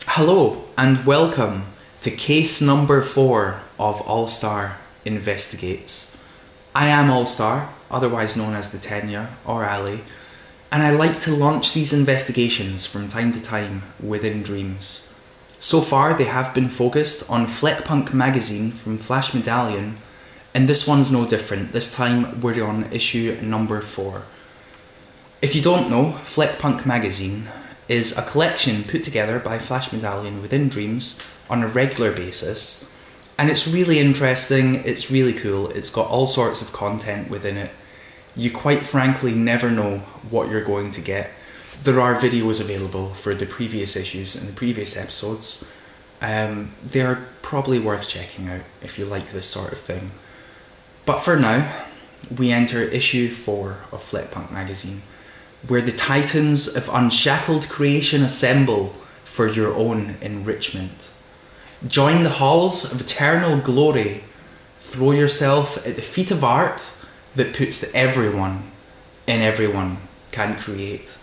Hello and welcome to case number 4 of Allstar Investigates. I am Allstar, otherwise known as the Tenure or Ali, and I like to launch these investigations from time to time within Dreams. So far they have been focused on Fleckpunk magazine from Flash Medallion, and this one's no different. This time we're on issue number 4. If you don't know, Fleckpunk magazine is a collection put together by Flash Medallion within Dreams on a regular basis, and it's really interesting, it's really cool, it's got all sorts of content within it. You quite frankly never know what you're going to get. There are videos available for the previous issues and the previous episodes. They're probably worth checking out if you like this sort of thing. But for now, we enter issue 4 of Fleckpunk magazine, where the titans of unshackled creation assemble for your own enrichment. Join the halls of eternal glory. Throw yourself at the feet of art that puts everyone in everyone can create.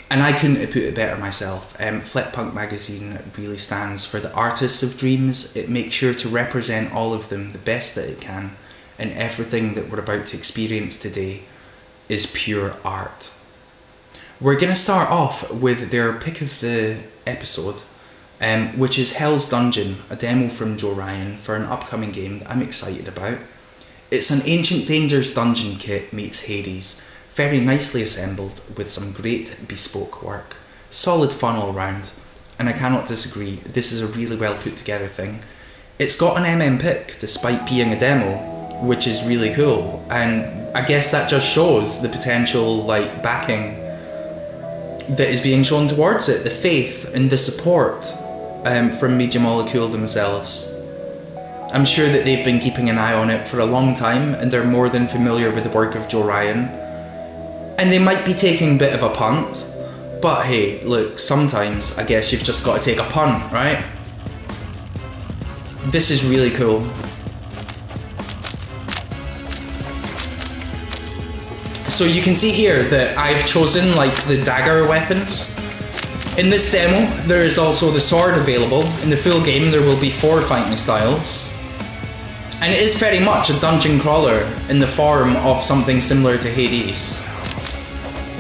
And I couldn't have put it better myself. Fleckpunk magazine really stands for the artists of dreams. It makes sure to represent all of them the best that it can, and everything that we're about to experience today is pure art. We're going to start off with their pick of the episode, which is Hell's Dungeon, a demo from Joe Ryan for an upcoming game that I'm excited about. It's an Ancient Dangers dungeon kit meets Hades, very nicely assembled with some great bespoke work. Solid fun all round, and I cannot disagree, this is a really well put together thing. It's got an MM pick despite being a demo, which is really cool, and I guess that just shows the potential backing that is being shown towards it, the faith and the support from Media Molecule themselves. I'm sure that they've been keeping an eye on it for a long time, and they're more than familiar with the work of Joe Ryan, and they might be taking a bit of a punt, but hey, look, sometimes I guess you've just got to take a punt, right? This is really cool. So you can see here that I've chosen the dagger weapons. In this demo, there is also the sword available. In the full game, there will be 4 fighting styles. And it is very much a dungeon crawler in the form of something similar to Hades.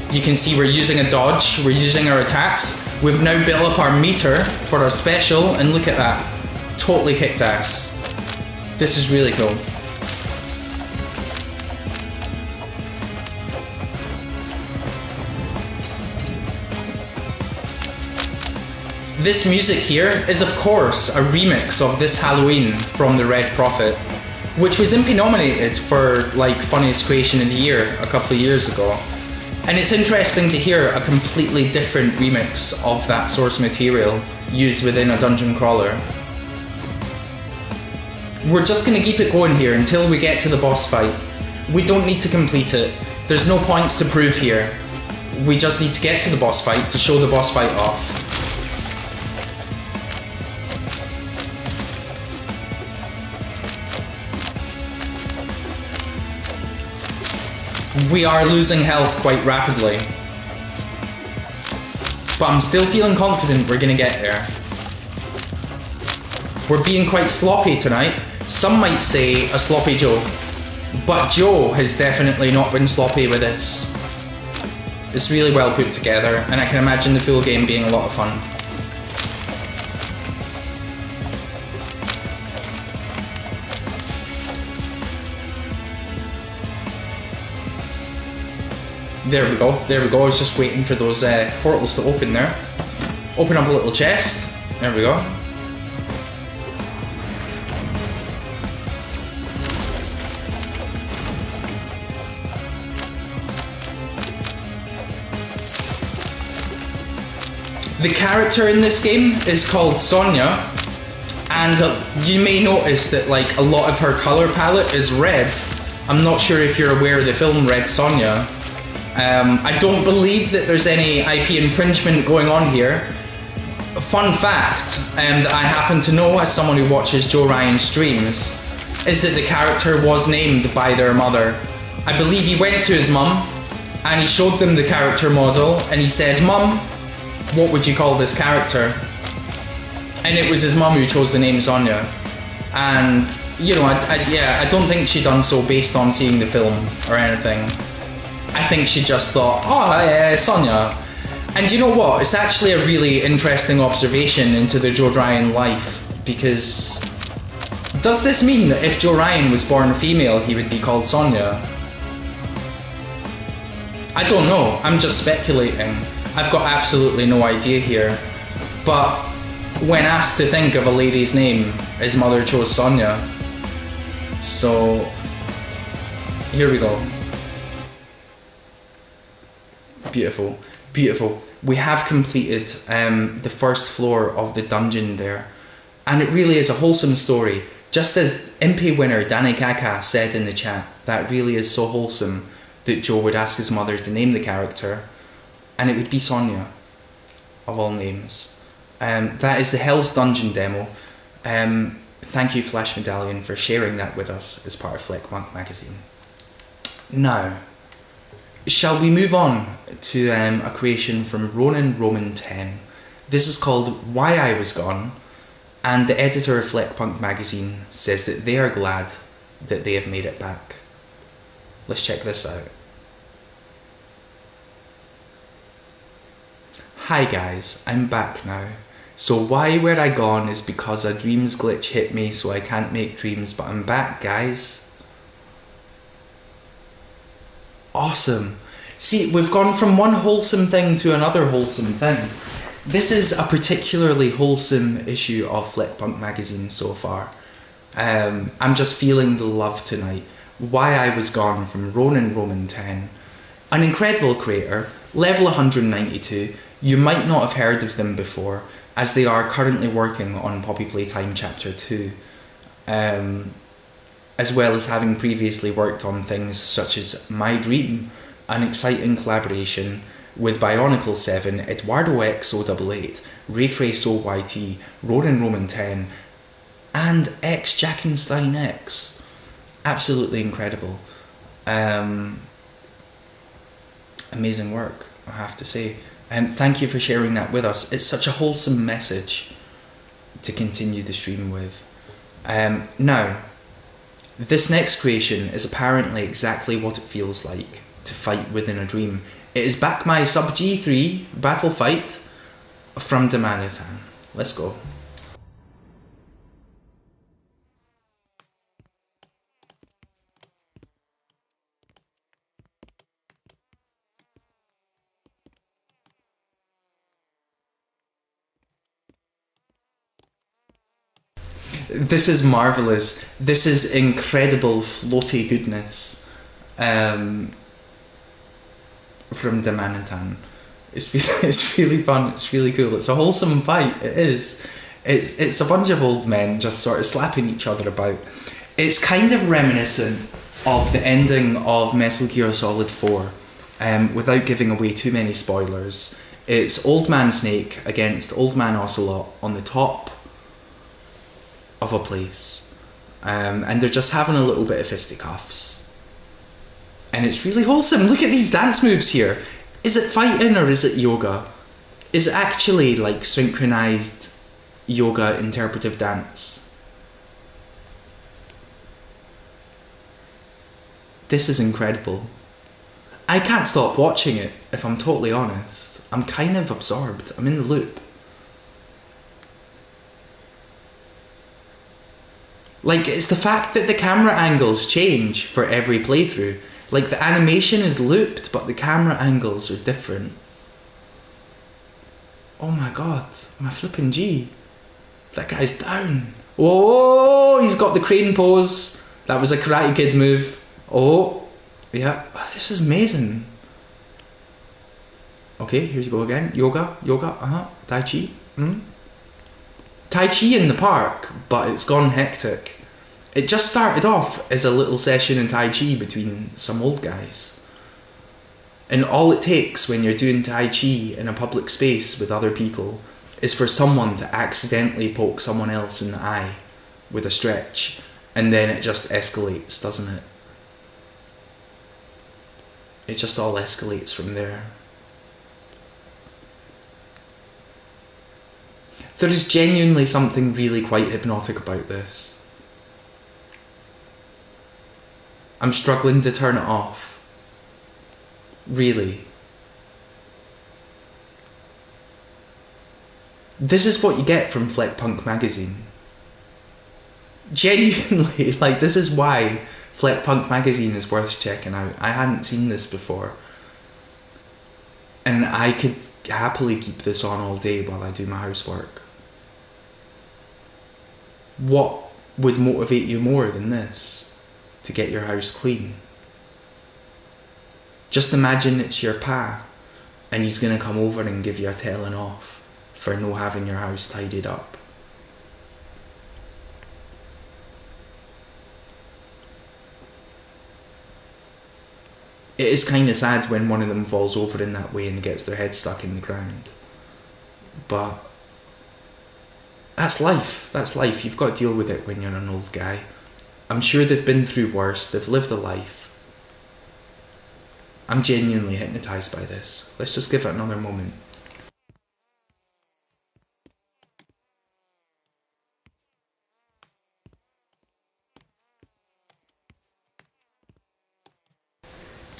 You can see we're using a dodge, we're using our attacks. We've now built up our meter for our special, and look at that. Totally kicked ass. This is really cool. This music here is of course a remix of This Halloween from the Red Prophet, which was MP nominated for Funniest Creation of the Year a couple of years ago. And it's interesting to hear a completely different remix of that source material used within a dungeon crawler. We're just going to keep it going here until we get to the boss fight. We don't need to complete it. There's no points to prove here. We just need to get to the boss fight to show the boss fight off. We are losing health quite rapidly, but I'm still feeling confident we're gonna get there. We're being quite sloppy tonight. Some might say a sloppy Joe, but Joe has definitely not been sloppy with this. It's really well put together, and I can imagine the full game being a lot of fun. There we go, I was just waiting for those portals to open there. Open up a little chest, there we go. The character in this game is called Sonia, and you may notice that a lot of her colour palette is red. I'm not sure if you're aware of the film Red Sonja. I don't believe that there's any IP infringement going on here. A fun fact that I happen to know as someone who watches Joe Ryan streams is that the character was named by their mother. I believe he went to his mum and he showed them the character model and he said, "Mum, what would you call this character?" And it was his mum who chose the name Sonia. And, you know, I don't think she done so based on seeing the film or anything. I think she just thought, oh, Sonia. And you know what? It's actually a really interesting observation into the Joe Ryan life, because does this mean that if Joe Ryan was born female, he would be called Sonia? I don't know. I'm just speculating. I've got absolutely no idea here. But when asked to think of a lady's name, his mother chose Sonia. So here we go. Beautiful, beautiful. We have completed the first floor of the dungeon there, and it really is a wholesome story. Just as Impey winner Danny Kaka said in the chat, that really is so wholesome that Joe would ask his mother to name the character, and it would be Sonia, of all names. That is the Hell's Dungeon demo. Thank you, Flash Medallion, for sharing that with us as part of Fleckpunk magazine. Now, shall we move on to a creation from Ronan Roman 10. This is called Why I Was Gone, and the editor of Fleckpunk magazine says that they are glad that they have made it back. Let's check this out. Hi guys, I'm back now. So why were I gone is because a dreams glitch hit me, so I can't make dreams, but I'm back, guys. Awesome. See, we've gone from one wholesome thing to another wholesome thing. This is a particularly wholesome issue of Fleckpunk magazine so far. I'm just feeling the love tonight. Why I Was Gone from Ronan Roman 10. An incredible creator, level 192. You might not have heard of them before, as they are currently working on Poppy Playtime Chapter 2. As well as having previously worked on things such as My Dream, an exciting collaboration with Bionicle 7, Eduardo XR8, Raytrace OYT, Ronan Roman 10, and X Jackenstein X. Absolutely incredible. Amazing work, I have to say. And thank you for sharing that with us. It's such a wholesome message to continue the stream with. Now, this next creation is apparently exactly what it feels like to fight within a dream. It is back my SubG3 Battle fight from Demanitan. Let's go. This is marvellous. This is incredible floaty goodness from Demanitan. It's really fun. It's really cool. It's a wholesome fight. It is. It's a bunch of old men just sort of slapping each other about. It's kind of reminiscent of the ending of Metal Gear Solid 4. Without giving away too many spoilers, it's Old Man Snake against Old Man Ocelot on the top of a place, and they're just having a little bit of fisticuffs, and it's really wholesome. Look at these dance moves here. Is it fighting or is it yoga? Is it actually like synchronized yoga interpretive dance? This is incredible. I can't stop watching it, if I'm totally honest. I'm kind of absorbed. I'm in the loop. Like, it's the fact that the camera angles change for every playthrough. Like, the animation is looped, but the camera angles are different. Oh my god, my flipping G. That guy's down. Oh, he's got the crane pose. That was a Karate Kid move. Oh, yeah, oh, this is amazing. Okay, here you go again. Yoga, Tai Chi. Tai Chi in the park, but it's gone hectic. It just started off as a little session in Tai Chi between some old guys. And all it takes when you're doing Tai Chi in a public space with other people is for someone to accidentally poke someone else in the eye with a stretch, and then it just escalates, doesn't it? It just all escalates from there. There is genuinely something really quite hypnotic about this. I'm struggling to turn it off. Really. This is what you get from Fleckpunk magazine. Genuinely, like, this is why Fleckpunk magazine is worth checking out. I hadn't seen this before. And I could happily keep this on all day while I do my housework. What would motivate you more than this? To get your house clean? Just imagine it's your pa and he's gonna come over and give you a telling off for no having your house tidied up. It is kind of sad when one of them falls over in that way and gets their head stuck in the ground. But that's life. That's life. You've got to deal with it when you're an old guy. I'm sure they've been through worse. They've lived a life. I'm genuinely hypnotised by this. Let's just give it another moment.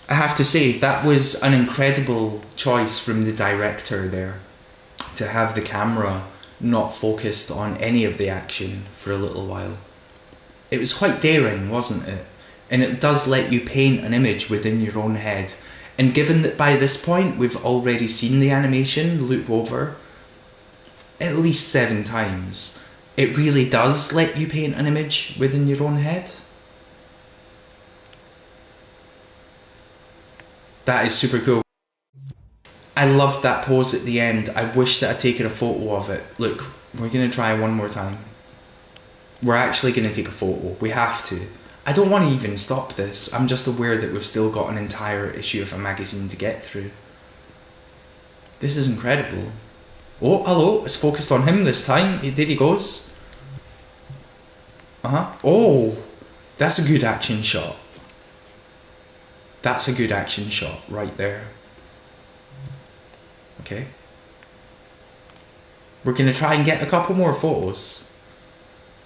I have to say, that was an incredible choice from the director there, to have the camera not focused on any of the action for a little while. It was quite daring, wasn't it? And it does let you paint an image within your own head. And given that by this point we've already seen the animation loop over at least 7 times, it really does let you paint an image within your own head. That is super cool. I loved that pose at the end. I wish that I'd taken a photo of it. Look, we're going to try one more time. We're actually going to take a photo. We have to. I don't want to even stop this. I'm just aware that we've still got an entire issue of a magazine to get through. This is incredible. Oh, hello. It's focused on him this time. There he goes. Oh, that's a good action shot. That's a good action shot right there. Okay. We're going to try and get a couple more photos.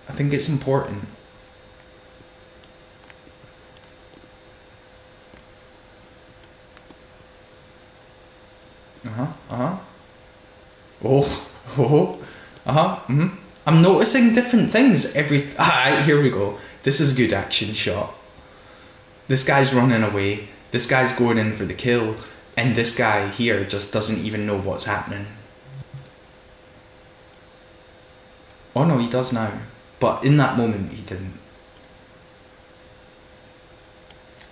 I think it's important. I'm noticing different things every... here we go. This is a good action shot. This guy's running away. This guy's going in for the kill. And this guy here just doesn't even know what's happening. Oh no, he does now. But in that moment, he didn't.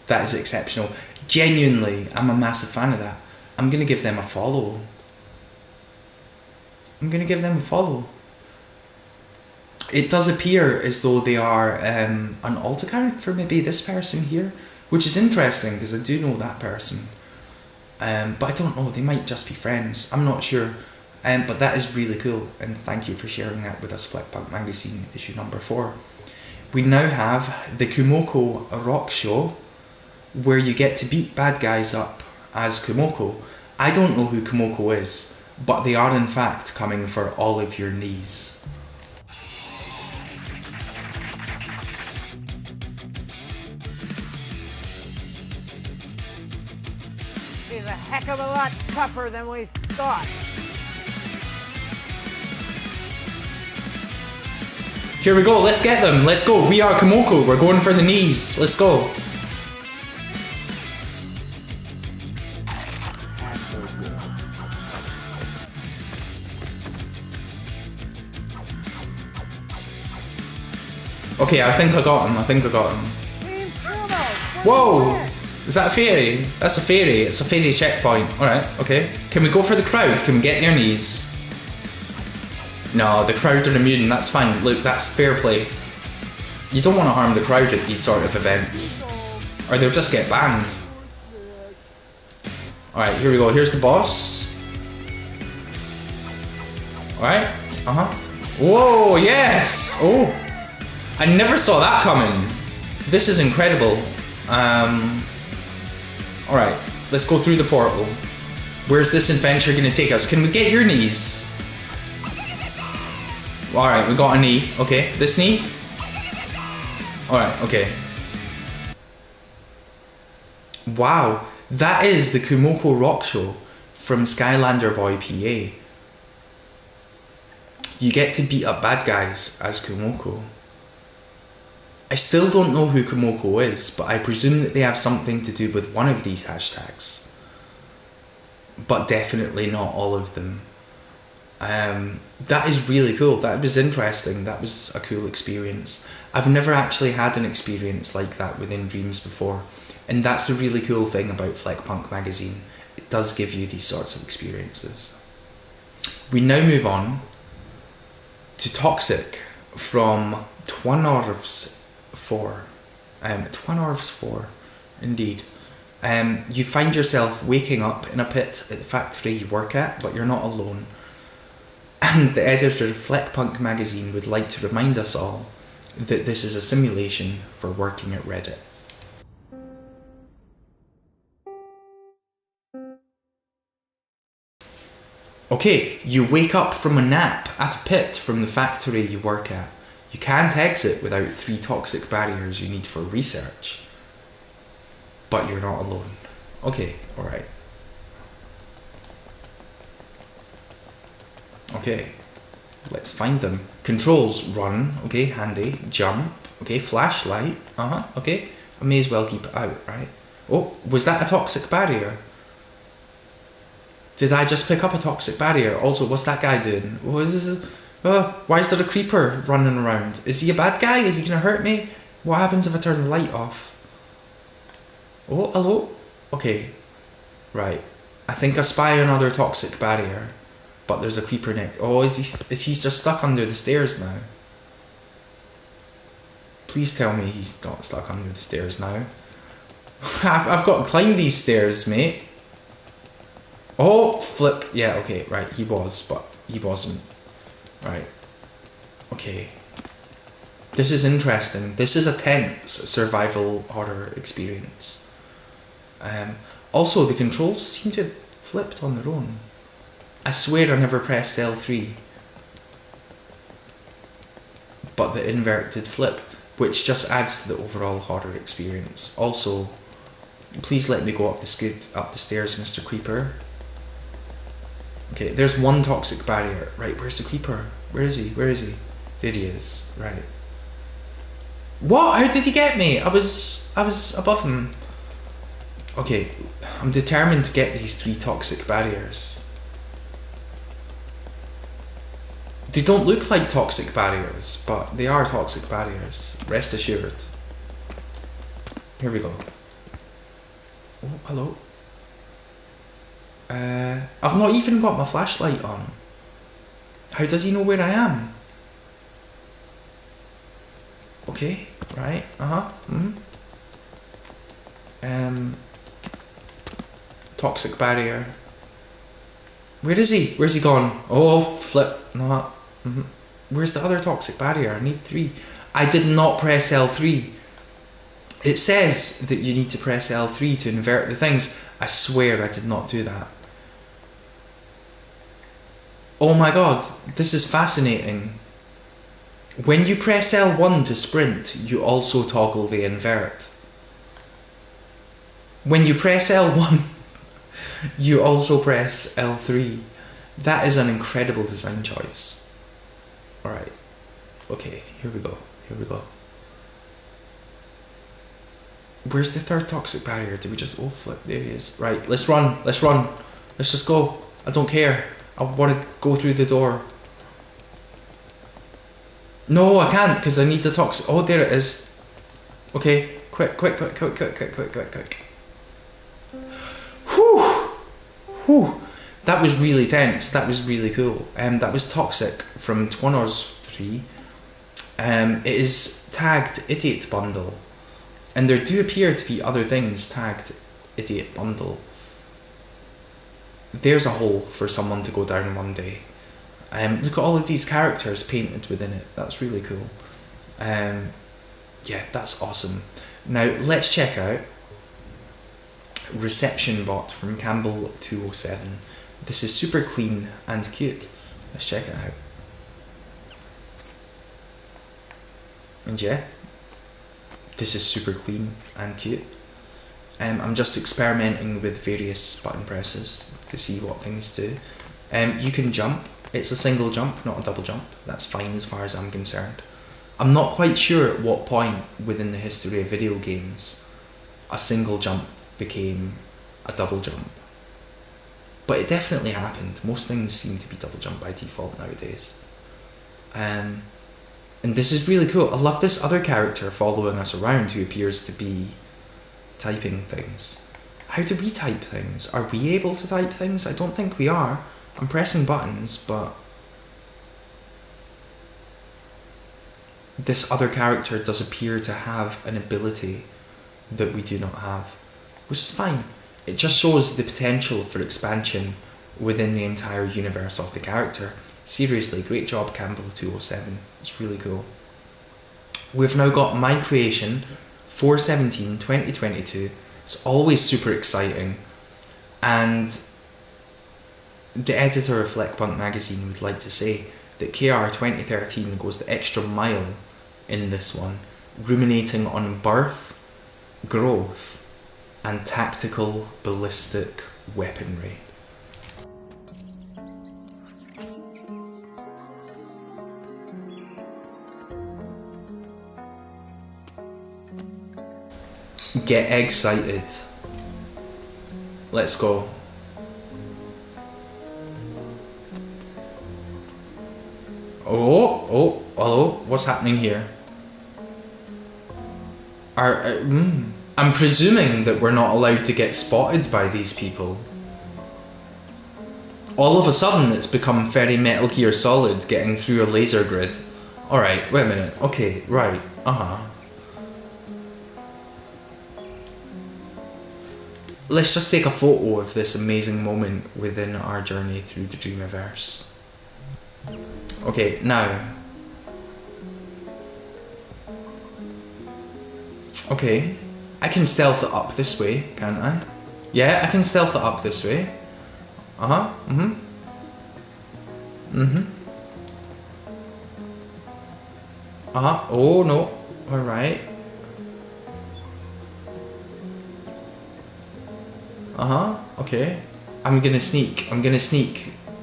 That is exceptional. Genuinely, I'm a massive fan of that. I'm going to give them a follow. It does appear as though they are an alt account for maybe this person here, which is interesting because I do know that person. But I don't know, they might just be friends. I'm not sure. But that is really cool, and thank you for sharing that with us, Fleckpunk magazine, issue number 4. We now have the Kumoko rock show, where you get to beat bad guys up as Kumoko. I don't know who Kumoko is, but they are in fact coming for all of your knees. He's a heck of a lot tougher than we thought. Here we go, let's get them, let's go. We are Kumoko, we're going for the knees, let's go. Okay, I think I got him, Whoa! Is that a fairy? That's a fairy, it's a fairy checkpoint. Alright, okay. Can we go for the crowd? Can we get their knees? No, the crowd are immune, that's fine. Look, that's fair play. You don't want to harm the crowd at these sort of events, or they'll just get banned. Alright, here we go, here's the boss. Alright, Whoa, yes! Oh, I never saw that coming. This is incredible. Alright, let's go through the portal. Where's this adventure going to take us? Can we get your knees? Alright, we got a knee. Okay, this knee? Alright, okay. Wow, that is the Kumoko rock show from Skylander Boy PA. You get to beat up bad guys as Kumoko. I still don't know who Kumoko is, but I presume that they have something to do with one of these hashtags. But definitely not all of them. That is really cool. That was interesting. That was a cool experience. I've never actually had an experience like that within Dreams before. And that's the really cool thing about Fleckpunk magazine. It does give you these sorts of experiences. We now move on to Toxic from Twanorvs 4. Twanorvs 4, indeed. You find yourself waking up in a pit at the factory you work at, but you're not alone. And the editor of Fleckpunk magazine would like to remind us all that this is a simulation for working at Reddit. Okay, you wake up from a nap at a pit from the factory you work at. You can't exit without 3 toxic barriers you need for research. But you're not alone. Okay, alright. Okay, let's find them. Controls, run, okay, handy. Jump, okay, flashlight, okay. I may as well keep it out, right? Oh, was that a toxic barrier? Did I just pick up a toxic barrier? Also, what's that guy doing? Why is there a creeper running around? Is he a bad guy? Is he gonna hurt me? What happens if I turn the light off? Oh, hello? Okay, right. I think I spy another toxic barrier. But there's a creeper next. Oh, is he just stuck under the stairs now? Please tell me he's not stuck under the stairs now. I've got to climb these stairs, mate. Oh, flip. Yeah, okay, right. He was, but he wasn't. Right. Okay. This is interesting. This is a tense survival horror experience. Also, the controls seem to have flipped on their own. I swear I never pressed L3. But the invert did flip, which just adds to the overall horror experience. Also, please let me go up the stairs, Mr. Creeper. Okay, there's one toxic barrier. Right, where's the creeper? Where is he? Where is he? There he is. Right. What? How did he get me? I was above him. Okay, I'm determined to get these 3 toxic barriers. They don't look like toxic barriers, but they are toxic barriers. Rest assured. Here we go. Oh, hello. I've not even got my flashlight on. How does he know where I am? Okay, right, toxic barrier. Where is he? Where's he gone? Oh, flip. No. Where's the other toxic barrier? I need 3. I did not press L3. It says that you need to press L3 to invert the things. I swear I did not do that. Oh my god, this is fascinating. When you press L1 to sprint, you also toggle the invert. When you press L1, you also press L3. That is an incredible design choice. Alright. Okay, here we go. Here we go. Where's the 3rd toxic barrier? Did we just... Oh, flip. There he is. Right, let's run. Let's run. Let's just go. I don't care. I want to go through the door. No, I can't, because I need the toxic... Oh, there it is. Okay. Quick, quick, quick, quick, quick, quick, quick, quick, quick. Whew. Whew. That was really tense. That was really cool. That was Toxic from Twanorvs 3. It is tagged Idiot Bundle. And there do appear to be other things tagged Idiot Bundle. There's a hole for someone to go down one day. Look at all of these characters painted within it. That's really cool. Yeah, that's awesome. Now, let's check out Reception Bot from Campbell 207. This is super clean and cute. Let's check it out. And yeah, this is super clean and cute. I'm just experimenting with various button presses to see what things do. You can jump. It's a single jump, not a double jump. That's fine as far as I'm concerned. I'm not quite sure at what point within the history of video games a single jump became a double jump. But it definitely happened. Most things seem to be double jump by default nowadays. And this is really cool. I love this other character following us around who appears to be typing things. How do we type things? Are we able to type things? I don't think we are. I'm pressing buttons, but this other character does appear to have an ability that we do not have, which is fine. It just shows the potential for expansion within the entire universe of the character. Seriously, great job, Campbell207. It's really cool. We've now got my creation, 4/17/2022. It's always super exciting, and the editor of Fleckpunk magazine would like to say that KR 2013 goes the extra mile in this one, ruminating on birth, growth, and tactical ballistic weaponry. Get excited. Let's go. Oh, hello, what's happening here? I'm presuming that we're not allowed to get spotted by these people. All of a sudden it's become very Metal Gear Solid getting through a laser grid. Alright, wait a minute, okay, right, Let's just take a photo of this amazing moment within our journey through the Dreamiverse. Okay, now. Okay, I can stealth it up this way, can't I? Yeah, I can stealth it up this way. Oh no, alright. Okay. I'm gonna sneak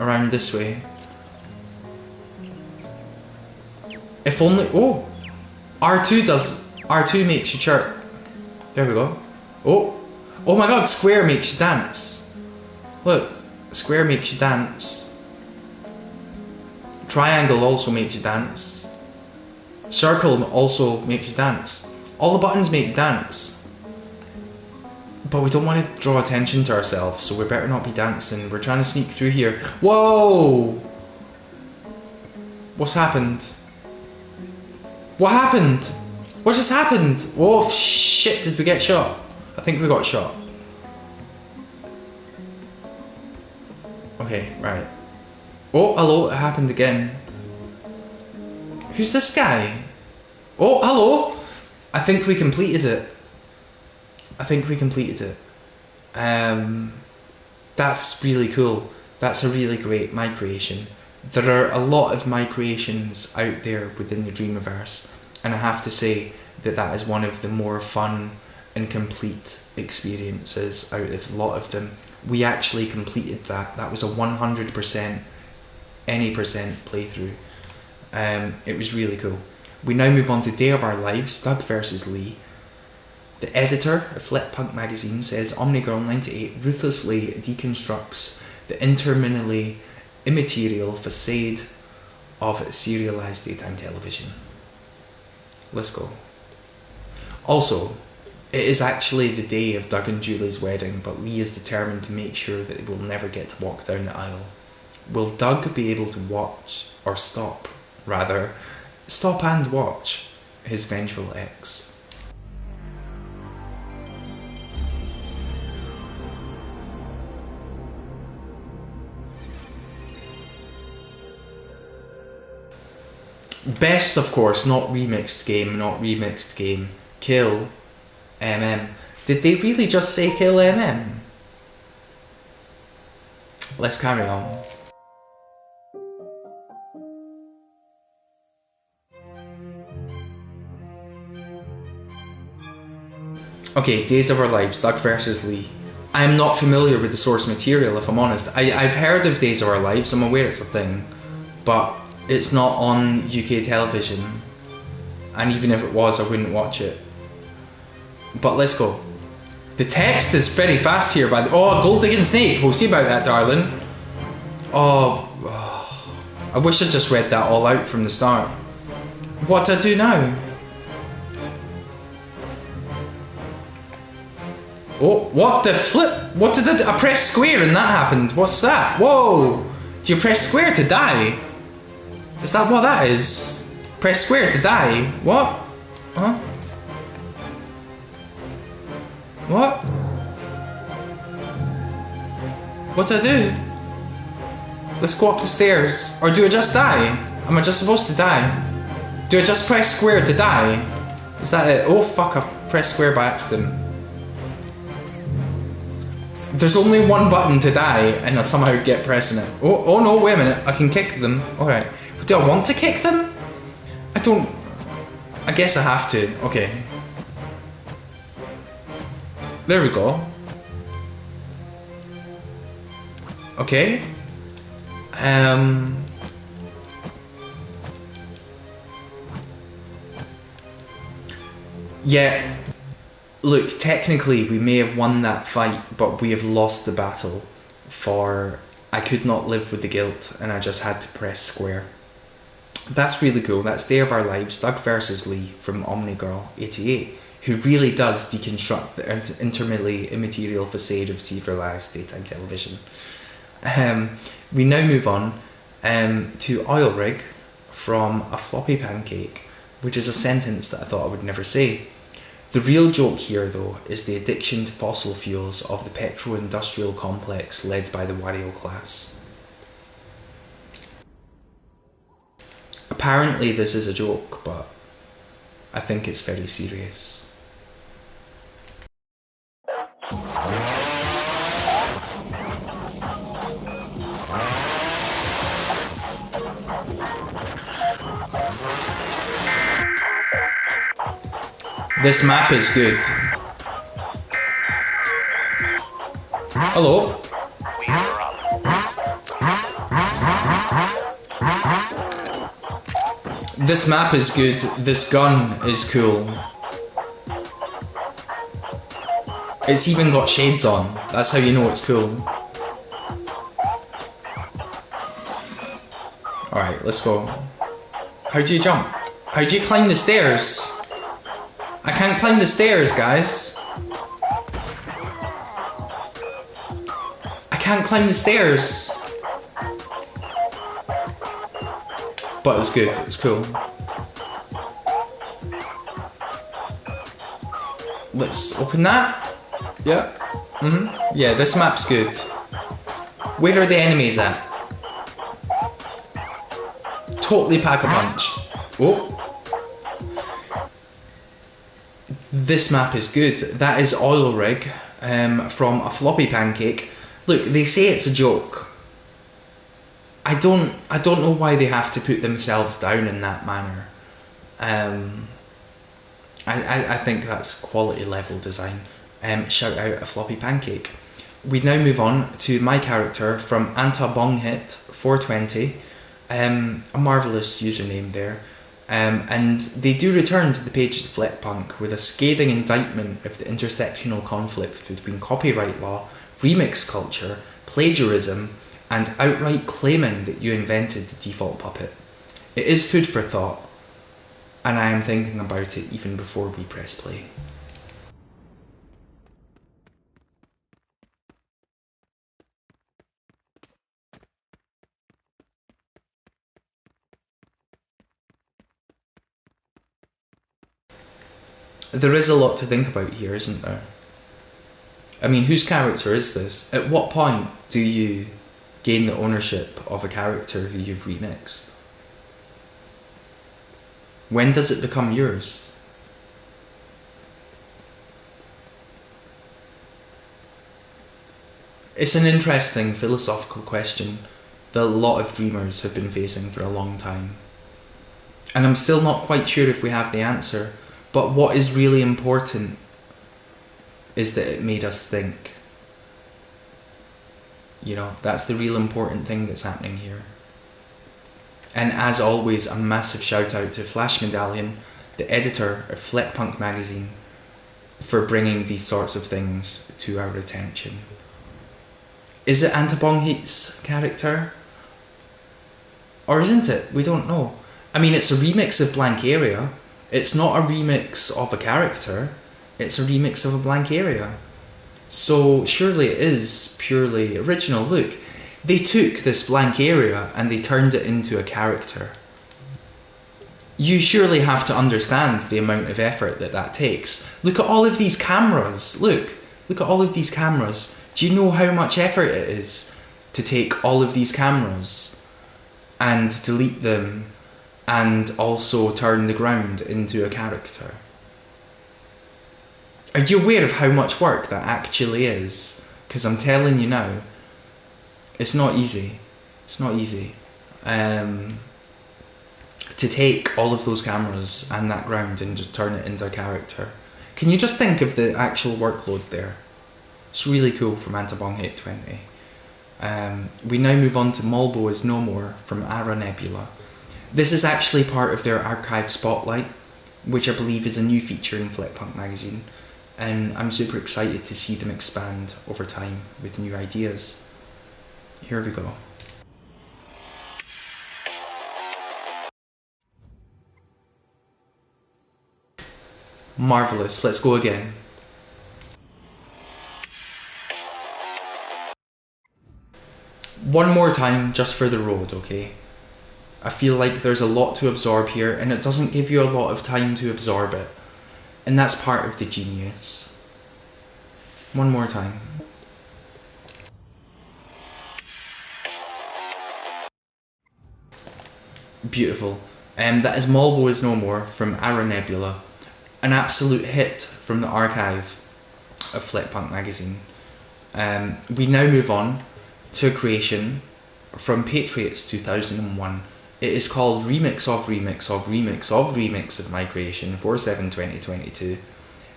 around this way. If only, oh! R2 makes you chirp. There we go. Oh my god, square makes you dance. Look, square makes you dance. Triangle also makes you dance. Circle also makes you dance. All the buttons make you dance. But we don't want to draw attention to ourselves, so we better not be dancing. We're trying to sneak through here. Whoa! What's happened? What happened? What just happened? Oh shit, did we get shot? I think we got shot. Okay, right. Oh, hello, it happened again. Who's this guy? Oh, hello! I think we completed it. That's really cool. That's a really great my creation. There are a lot of my creations out there within the Dreamiverse, and I have to say that that is one of the more fun and complete experiences out of a lot of them. We actually completed that. That was a 100% any percent playthrough. It was really cool. We now move on to Day of Our Lives, Doug versus Lee. The editor of Fleckpunk magazine says Omnigirl98 ruthlessly deconstructs the interminably immaterial facade of serialized daytime television. Let's go. Also, it is actually the day of Doug and Julie's wedding, but Lee is determined to make sure that they will never get to walk down the aisle. Will Doug be able to watch, or stop and watch his vengeful ex? Best, of course, not remixed game. Kill MM. Did they really just say kill MM? Let's carry on. Okay, Days of Our Lives, Doug versus Lee. I'm not familiar with the source material, if I'm honest. I've heard of Days of Our Lives, I'm aware it's a thing, but it's not on UK television, and even if it was, I wouldn't watch it. But let's go. The text is very fast here, by the... Oh, gold digging snake, we'll see about that, darling. Oh, I wish I just read that all out from the start. What do I do now? Oh, what the flip? What did I press square and that happened? What's that? Whoa! Do you press square to die? Is that what that is? Press square to die? What? Huh? What? What do I do? Let's go up the stairs. Or do I just die? Am I just supposed to die? Do I just press square to die? Is that it? Oh fuck, I pressed square by accident. There's only one button to die and I somehow get pressing it. Oh no, wait a minute, I can kick them. Alright. Do I want to kick them? I don't... I guess I have to. Okay. There we go. Okay. Yeah. Look, technically we may have won that fight, but we have lost the battle for I could not live with the guilt and I just had to press square. That's really cool. That's Day of Our Lives, Doug versus Lee from OmniGirl88, who really does deconstruct the intermediate immaterial facade of serialized daytime television. We now move on to Oil Rig from A Floppy Pancake, which is a sentence that I thought I would never say. The real joke here, though, is the addiction to fossil fuels of the petro-industrial complex led by the Wario class. Apparently this is a joke, but I think it's very serious. This map is good. Hello. This map is good. This gun is cool. It's even got shades on. That's how you know it's cool. Alright, let's go. How do you jump? How do you climb the stairs? I can't climb the stairs, guys. I can't climb the stairs. But it's good, it's cool. Let's open that. Yeah. Yeah, this map's good. Where are the enemies at? Totally pack a punch. Oh. This map is good. That is Oil Rig from A Floppy Pancake. Look, they say it's a joke. I don't know why they have to put themselves down in that manner. I think that's quality level design. Shout out A Floppy Pancake. We now move on to my character from mantabong 420. A marvellous username there. And they do return to the pages of Fleckpunk with a scathing indictment of the intersectional conflict between copyright law, remix culture, plagiarism, and outright claiming that you invented the default puppet. It is food for thought, and I am thinking about it even before we press play. There is a lot to think about here, isn't there? I mean, whose character is this? At what point do you gain the ownership of a character who you've remixed? When does it become yours? It's an interesting philosophical question that a lot of dreamers have been facing for a long time. And I'm still not quite sure if we have the answer, but what is really important is that it made us think. You know, that's the real important thing that's happening here. And as always, a massive shout out to Flash Medallion, the editor of Fleckpunk magazine, for bringing these sorts of things to our attention. Is it Mantabong Heat's character? Or isn't it? We don't know. I mean, it's a remix of Blank Area. It's not a remix of a character. It's a remix of a blank area. So surely it is purely original. Look, they took this blank area and they turned it into a character. You surely have to understand the amount of effort that takes. Look at all of these cameras. Look at all of these cameras. Do you know how much effort it is to take all of these cameras and delete them and also turn the ground into a character? Are you aware of how much work that actually is? Because I'm telling you now, it's not easy. It's not easy. To take all of those cameras and that ground and just turn it into a character. Can you just think of the actual workload there? It's really cool from mantabong 820. We now move on to Malbo is No More from Ara Nebula. This is actually part of their archive spotlight, which I believe is a new feature in Fleckpunk magazine, and I'm super excited to see them expand over time with new ideas. Here we go. Marvellous, let's go again. One more time, just for the road, okay? I feel like there's a lot to absorb here, and it doesn't give you a lot of time to absorb it. And that's part of the genius. One more time. Beautiful. That is Malbo is No More from Ara Nebula. An absolute hit from the archive of Fleckpunk magazine. We now move on to a creation from Patriots 2001. It is called Remix of Remix of Remix of Remix of Migration 47-2022,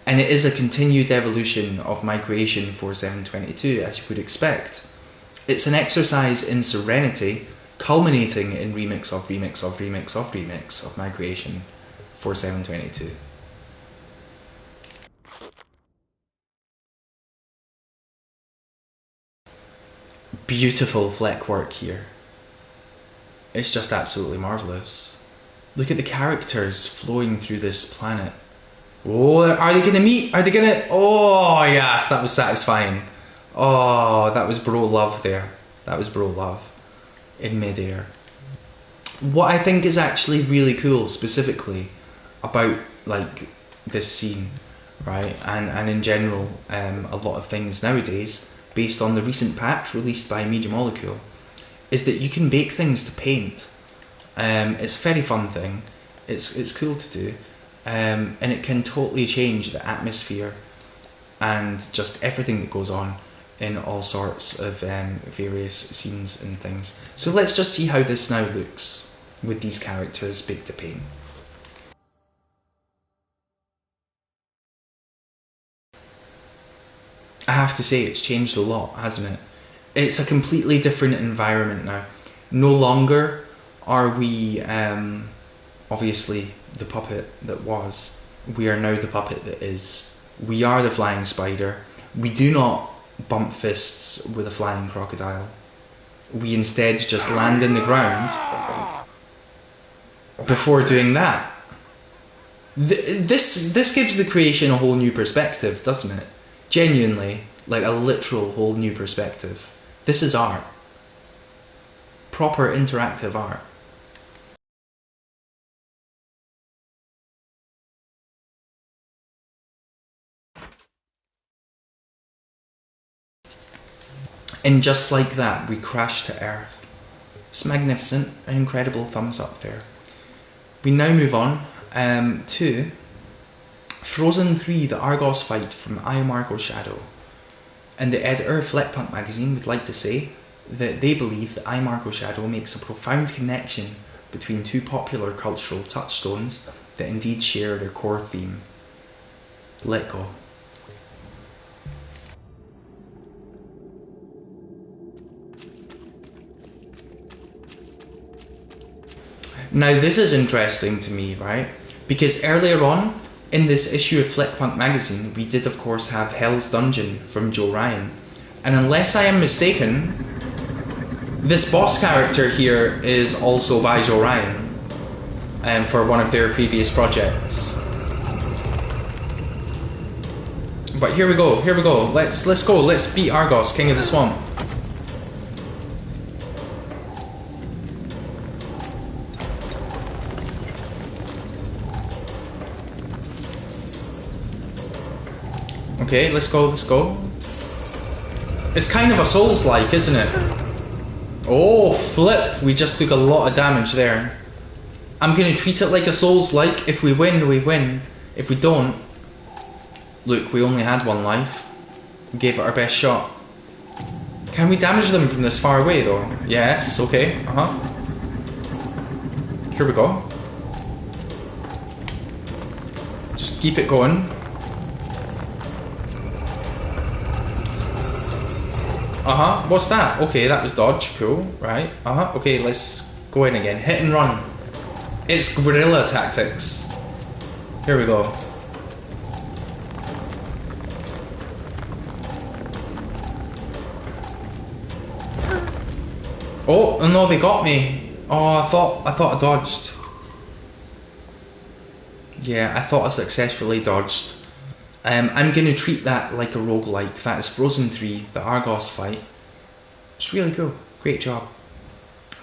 and it is a continued evolution of Migration 47-22, as you would expect. It's an exercise in serenity, culminating in Remix of Remix of Remix of Remix of Migration 47-22. Beautiful Fleck work here. It's just absolutely marvellous. Look at the characters flowing through this planet. Oh, are they gonna meet? Are they gonna... Oh, yes, that was satisfying. Oh, that was bro love there. That was bro love in midair. What I think is actually really cool, specifically, about, like, this scene, right, and in general, a lot of things nowadays, based on the recent patch released by Media Molecule, is that you can bake things to paint. It's a very fun thing. It's cool to do, and it can totally change the atmosphere and just everything that goes on in all sorts of various scenes and things. So let's just see how this now looks with these characters baked to paint. I have to say, it's changed a lot, hasn't it? It's a completely different environment now. No longer are we obviously the puppet that was. We are now the puppet that is. We are the flying spider. We do not bump fists with a flying crocodile. We instead just land in the ground before doing that. This gives the creation a whole new perspective, doesn't it? Genuinely, like a literal whole new perspective. This is art. Proper interactive art. And just like that, we crash to Earth. It's magnificent, an incredible thumbs up there. We now move on to Frozen 3, the Argos fight from I Am Argos Shadow. And the editor of Fleckpunk magazine would like to say that they believe that I Am Argos Shadow makes a profound connection between two popular cultural touchstones that indeed share their core theme. Let go. Now this is interesting to me, right? Because earlier on in this issue of Fleckpunk magazine, we did of course have Hell's Dungeon from Joe Ryan. And unless I am mistaken, this boss character here is also by Joe Ryan, for one of their previous projects. But here we go, let's go, let's beat Argos, King of the Swamp. Okay, let's go. It's kind of a Souls-like, isn't it? Oh, flip! We just took a lot of damage there. I'm gonna treat it like a Souls-like. If we win, we win. If we don't... Look, we only had one life. We gave it our best shot. Can we damage them from this far away, though? Yes, okay, Here we go. Just keep it going. What's that? Okay, that was dodge, cool, right, okay, let's go in again, hit and run. It's guerrilla tactics. Here we go. Oh, no, they got me. Oh, I thought I dodged. Yeah, I thought I successfully dodged. I'm going to treat that like a roguelike. That is Frozen 3, the Argos fight. It's really cool. Great job.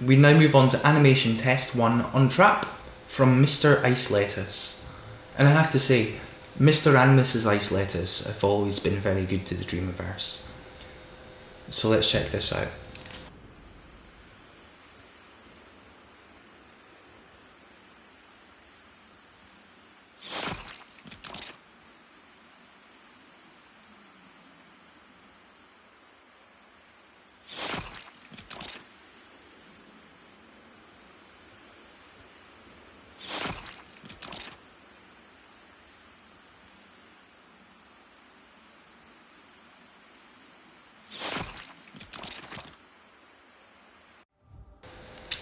We now move on to Animation Test 1 on Trap from Mr. Ice Lettuce. And I have to say, Mr. and Mrs. Ice Lettuce have always been very good to the Dreamiverse. So let's check this out.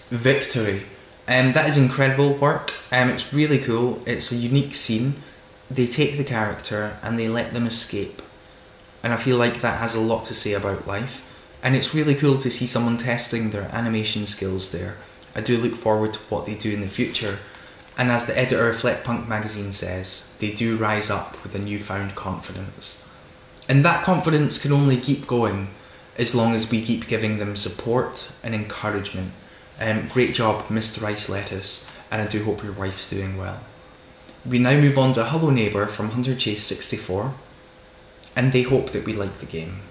Victory. That is incredible work. It's really cool. It's a unique scene. They take the character and they let them escape. And I feel like that has a lot to say about life. And it's really cool to see someone testing their animation skills there. I do look forward to what they do in the future. And as the editor of Fleckpunk magazine says, they do rise up with a newfound confidence. And that confidence can only keep going as long as we keep giving them support and encouragement. Great job, Mr. Ice Lettuce, and I do hope your wife's doing well. We now move on to Hello Neighbour from Hunter Chase 64, and they hope that we like the game.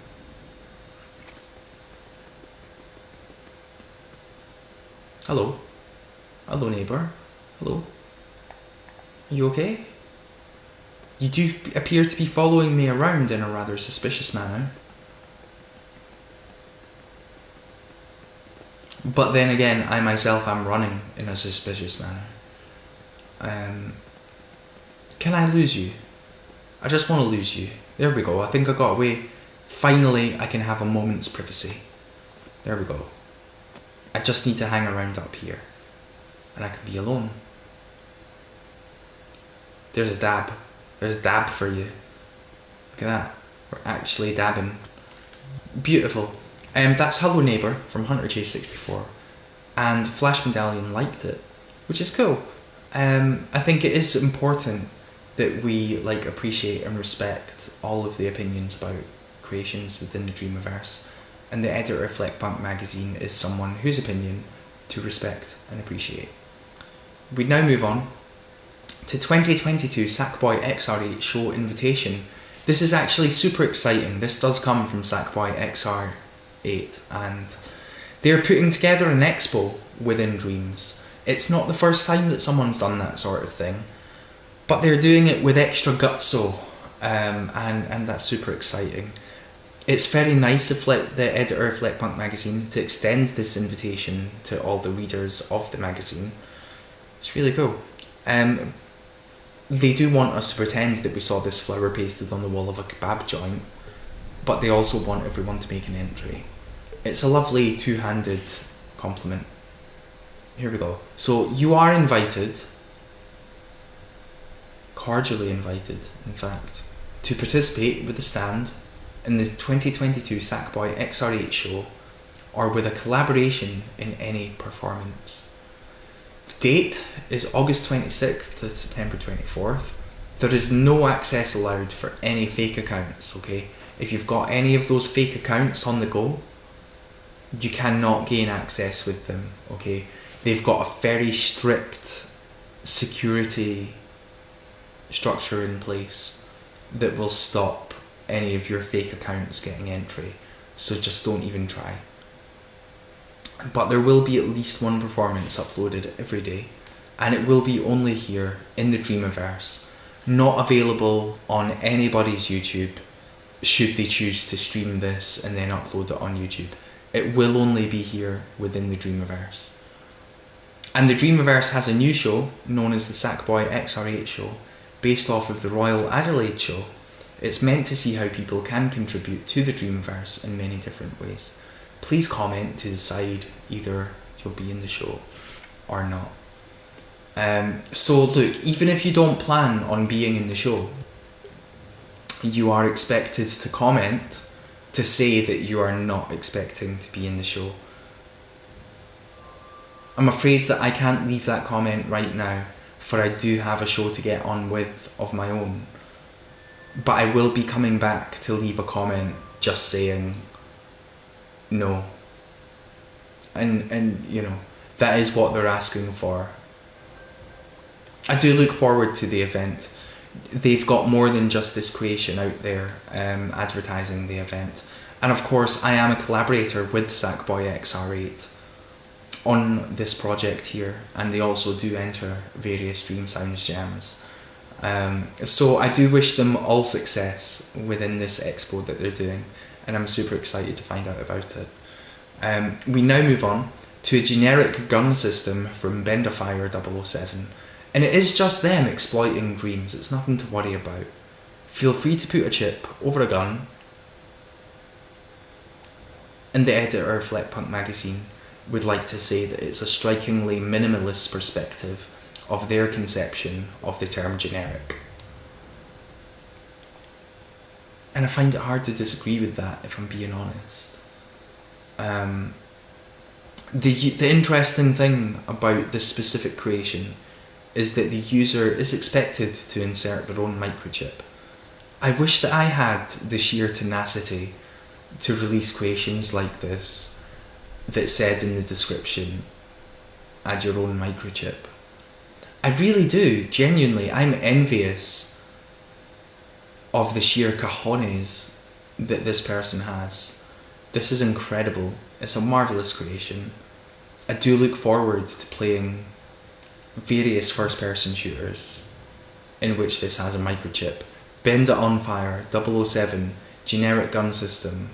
Hello. Hello neighbour. Hello. Are you okay? You do appear to be following me around in a rather suspicious manner. But then again, I myself am running in a suspicious manner. Can I lose you? I just want to lose you. There we go, I think I got away. Finally, I can have a moment's privacy. There we go. I just need to hang around up here. And I can be alone. There's a dab. There's a dab for you. Look at that. We're actually dabbing. Beautiful. That's Hello Neighbour from Hunter Chase 64, and Flash Medallion liked it, which is cool. I think it is important that we appreciate and respect all of the opinions about creations within the Dreamiverse, and the editor of Fleckpunk magazine is someone whose opinion to respect and appreciate. We now move on to 2022 Sackboy XR8 Show Invitation. This is actually super exciting. This does come from Sackboy XR8, and they're putting together an expo within Dreams. It's not the first time that someone's done that sort of thing, but they're doing it with extra gutso, and that's super exciting. It's very nice of the editor of Fleckpunk magazine to extend this invitation to all the readers of the magazine. It's really cool. They do want us to pretend that we saw this flower pasted on the wall of a kebab joint, but they also want everyone to make an entry. It's a lovely two-handed compliment. here we go. So you are invited, cordially invited, in fact, to participate with a stand in the 2022 Sackboy XR8 Show, or with a collaboration in any performance. The date is August 26th to September 24th. There is no access allowed for any fake accounts, okay? If you've got any of those fake accounts on the go, you cannot gain access with them, okay? They've got a very strict security structure in place that will stop any of your fake accounts getting entry, so just don't even try. But there will be at least one performance uploaded every day, and it will be only here in the Dreamiverse, not available on anybody's YouTube should they choose to stream this and then upload it on YouTube. It will only be here within the Dreamiverse. And the Dreamiverse has a new show known as the Sackboy XR8 Show, based off of the Royal Adelaide Show. It's meant to see how people can contribute to the Dreamiverse in many different ways. Please comment to decide either you'll be in the show or not. So look, even if you don't plan on being in the show, you are expected to comment to say that you are not expecting to be in the show. I'm afraid that I can't leave that comment right now, for I do have a show to get on with of my own. But I will be coming back to leave a comment just saying no. And you know, that is what they're asking for. I do look forward to the event. They've got more than just this creation out there advertising the event. And of course, I am a collaborator with Sackboy XR8 on this project here, and they also do enter various Dream Sounds jams. So I do wish them all success within this expo that they're doing, and I'm super excited to find out about it. We now move on to a generic gun system from Benderfire 007, and it is just them exploiting dreams. It's nothing to worry about. Feel free to put a chip over a gun, and the editor of Fleckpunk magazine would like to say that it's a strikingly minimalist perspective of their conception of the term generic. And I find it hard to disagree with that, if I'm being honest. The interesting thing about this specific creation is that the user is expected to insert their own microchip. I wish that I had the sheer tenacity to release creations like this that said in the description, add your own microchip. I really do, genuinely. I'm envious of the sheer cojones that this person has. This is incredible. It's a marvellous creation. I do look forward to playing various first-person shooters in which this has a microchip. Bend It On Fire, 007, generic gun system.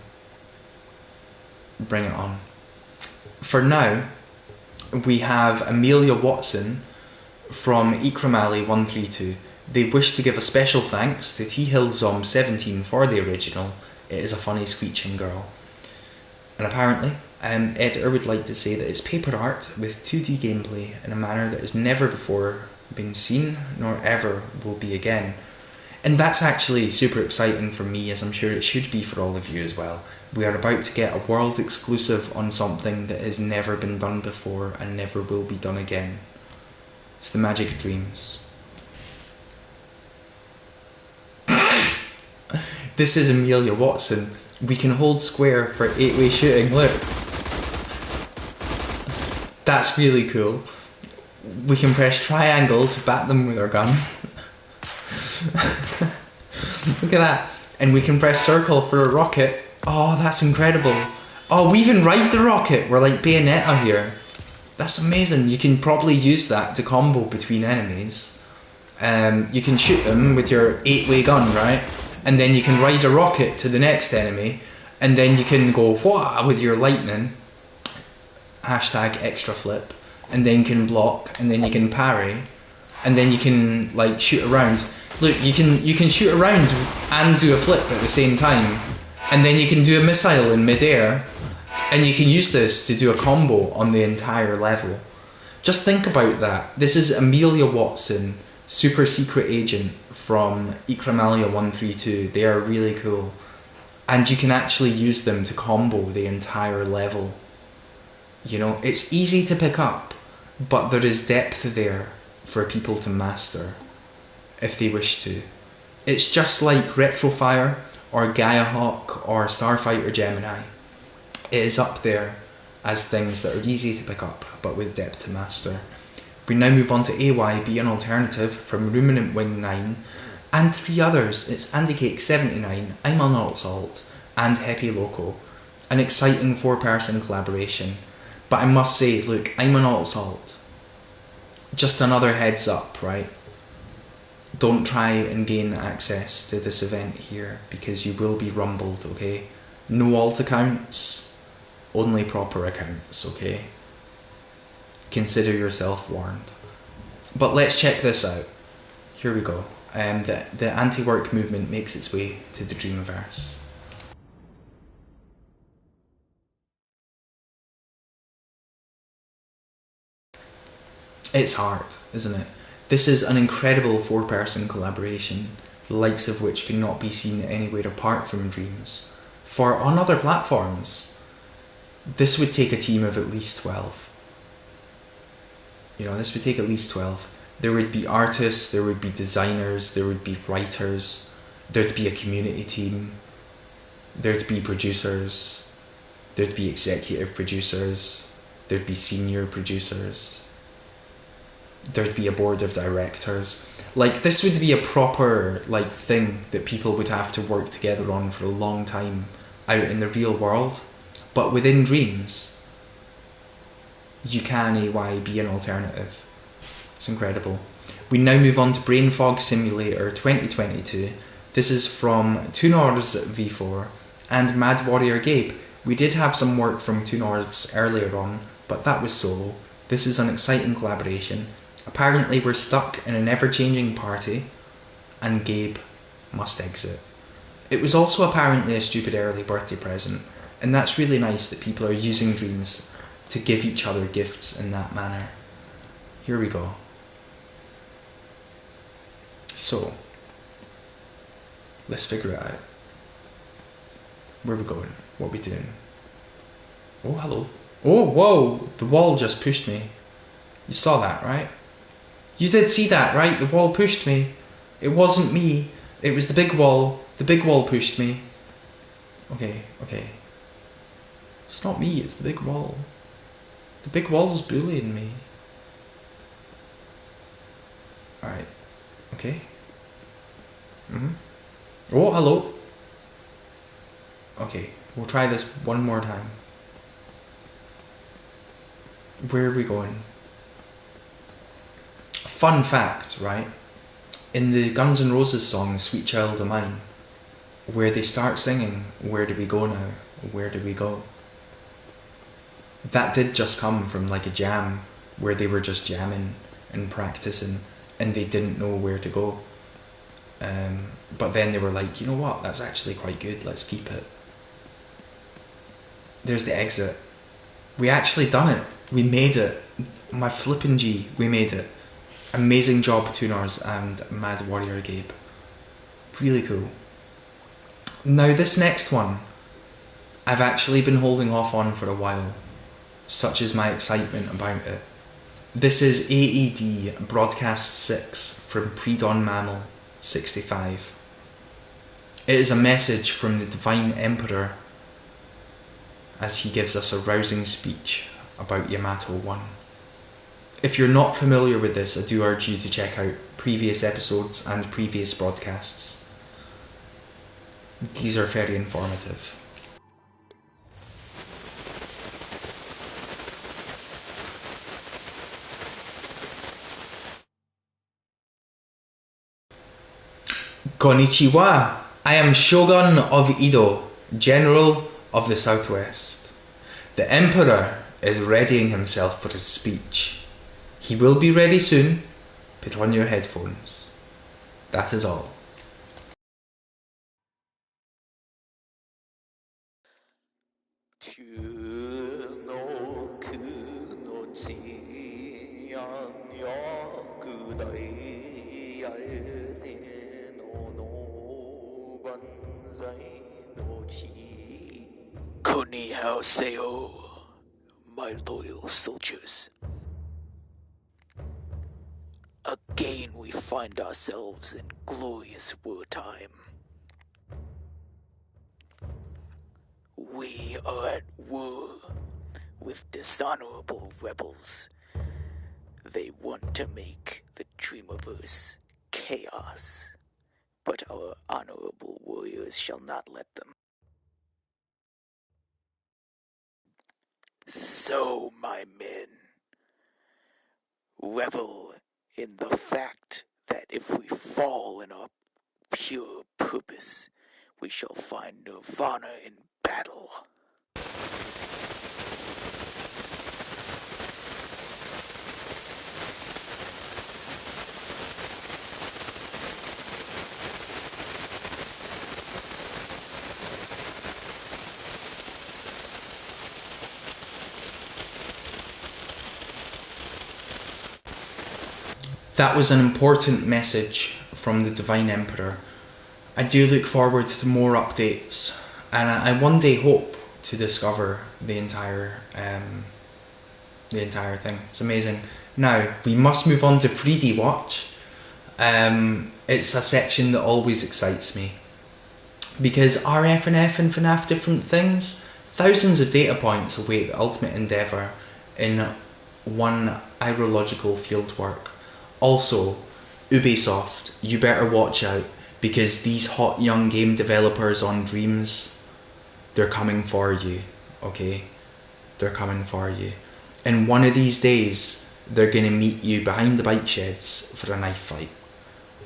Bring it on. For now, we have Amelia Watson from Ikramali 132. They wish to give a special thanks to T Hill Zom 17 for the original. It is a funny screeching girl. And apparently, editor would like to say that it's paper art with 2D gameplay in a manner that has never before been seen, nor ever will be again. And that's actually super exciting for me, as I'm sure it should be for all of you as well. We are about to get a world exclusive on something that has never been done before and never will be done again. It's the magic of dreams. This is Amelia Watson. We can hold square for 8-way shooting, look. That's really cool. We can press triangle to bat them with our gun. Look at that. And we can press circle for a rocket. Oh, that's incredible. Oh, we even ride the rocket. We're like Bayonetta here. That's amazing. You can probably use that to combo between enemies. You can shoot them with your 8-way gun, right? And then you can ride a rocket to the next enemy, and then you can go wha with your lightning, hashtag extra flip, and then you can block, and then you can parry, and then you can like shoot around. Look, you can shoot around and do a flip at the same time, and then you can do a missile in midair, and you can use this to do a combo on the entire level. Just think about that. This is Amelia Watson, super secret agent from Amelia 132. They are really cool. And you can actually use them to combo the entire level. You know, it's easy to pick up, but there is depth there for people to master if they wish to. It's just like Retrofire or Gaiahawk or Starfighter Gemini. It is up there as things that are easy to pick up, but with depth to master. We now move on to AYBE Alternative from Ruminant Wing 9, and 3 others. It's AndyCake79, I'm on Alt and Happy Loco. An exciting 4-person collaboration. But I must say, look, I'm on Alt. Just another heads up, right? Don't try and gain access to this event here, because you will be rumbled, okay? No alt accounts, only proper accounts, okay? Consider yourself warned. But let's check this out. Here we go. The anti-work movement makes its way to the Dreamverse. It's hard, isn't it? This is an incredible 4-person collaboration, the likes of which cannot be seen anywhere apart from Dreams. For on other platforms, this would take a team of at least 12. You know, this would take at least 12. There would be artists, there would be designers, there would be writers, there'd be a community team, there'd be producers, there'd be executive producers, there'd be senior producers, there'd be a board of directors. Like, this would be a proper, like, thing that people would have to work together on for a long time out in the real world. But within Dreams, you can be an alternative. It's incredible. We now move on to Brain Fog Simulator 2022. This is from Toonors V4 and Mad Warrior Gabe. We did have some work from Toonors earlier on, but that was solo. This is an exciting collaboration. Apparently we're stuck in an ever-changing party, and Gabe must exit. It was also apparently a stupid early birthday present, and that's really nice that people are using Dreams to give each other gifts in that manner. Here we go. So, let's figure it out. Where are we going? What are we doing? Oh, hello. Oh, whoa! The wall just pushed me. You saw that, right? You did see that, right? The wall pushed me. It wasn't me. It was the big wall. The big wall pushed me. Okay. It's not me, it's the big wall. The big wall's bullying me. Alright. Okay. Oh, hello. Okay, we'll try this one more time. Where are we going? Fun fact, right? In the Guns N' Roses song, Sweet Child O' Mine, where they start singing, where do we go now? Where do we go? That did just come from like a jam, where they were just jamming and practicing, and they didn't know where to go. But then they were like, you know what, that's actually quite good, let's keep it. There's the exit. We actually done it. We made it. My flippin' G, we made it. Amazing job, Toonars and Mad Warrior Gabe. Really cool. Now this next one, I've actually been holding off on for a while. Such is my excitement about it. This is Aed Broadcast 6 from Pre-Dawn Mammal 65. It is a message from the Divine Emperor as he gives us a rousing speech about Yamato 1. If you're not familiar with this, I do urge you to check out previous episodes and previous broadcasts. These are very informative. Konnichiwa! I am Shogun of Edo, General of the Southwest. The Emperor is readying himself for his speech. He will be ready soon. Put on your headphones. That is all. Konnihaoseo, my loyal soldiers. Again we find ourselves in glorious wartime. We are at war with dishonorable rebels. They want to make the Dreamiverse chaos, but our honorable warriors shall not let them. So, my men, revel in the fact that if we fall in our pure purpose, we shall find nirvana in battle. That was an important message from the Divine Emperor. I do look forward to more updates, and I one day hope to discover the entire thing. It's amazing. Now we must move on to Foodie Watch. It's a section that always excites me because are FNF and FNAF different things? Thousands of data points await the ultimate endeavour in one aerological fieldwork. Also, Ubisoft, you better watch out because these hot young game developers on Dreams, they're coming for you, okay? They're coming for you. And one of these days, they're going to meet you behind the bike sheds for a knife fight.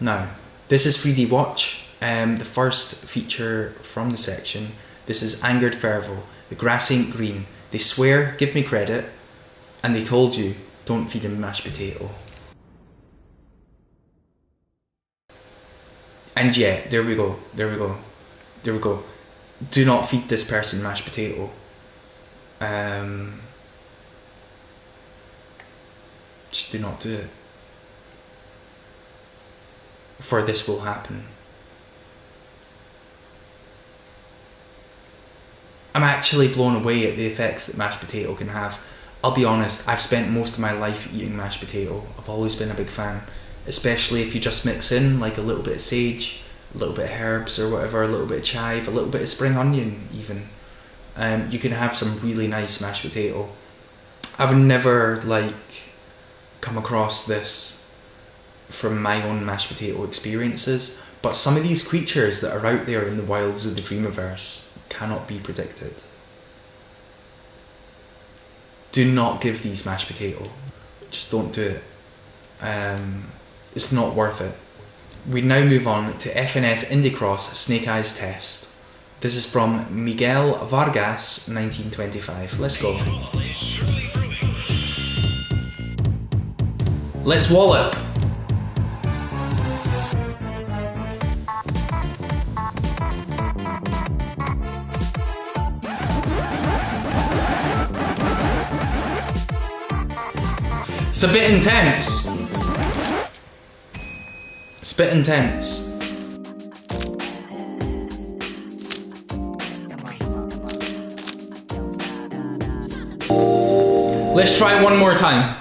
Now, this is Foodie Watch, the first feature from the section. This is Angered Fervo. The grass ain't green. They swear, give me credit, and they told you, don't feed him mashed potato. And yeah, there we go. Do not feed this person mashed potato. Just do not do it. For this will happen. I'm actually blown away at the effects that mashed potato can have. I'll be honest, I've spent most of my life eating mashed potato. I've always been a big fan. Especially if you just mix in like a little bit of sage, a little bit of herbs or whatever, a little bit of chive, a little bit of spring onion even. You can have some really nice mashed potato. I've never come across this from my own mashed potato experiences, but some of these creatures that are out there in the wilds of the Dreamiverse cannot be predicted. Do not give these mashed potato. Just don't do it. It's not worth it. We now move on to FNF Indicross Snake Eyes Test. This is from Miguel Vargas, 1925. Let's go. Let's wallop. It's a bit intense. It's a bit intense. Let's try one more time.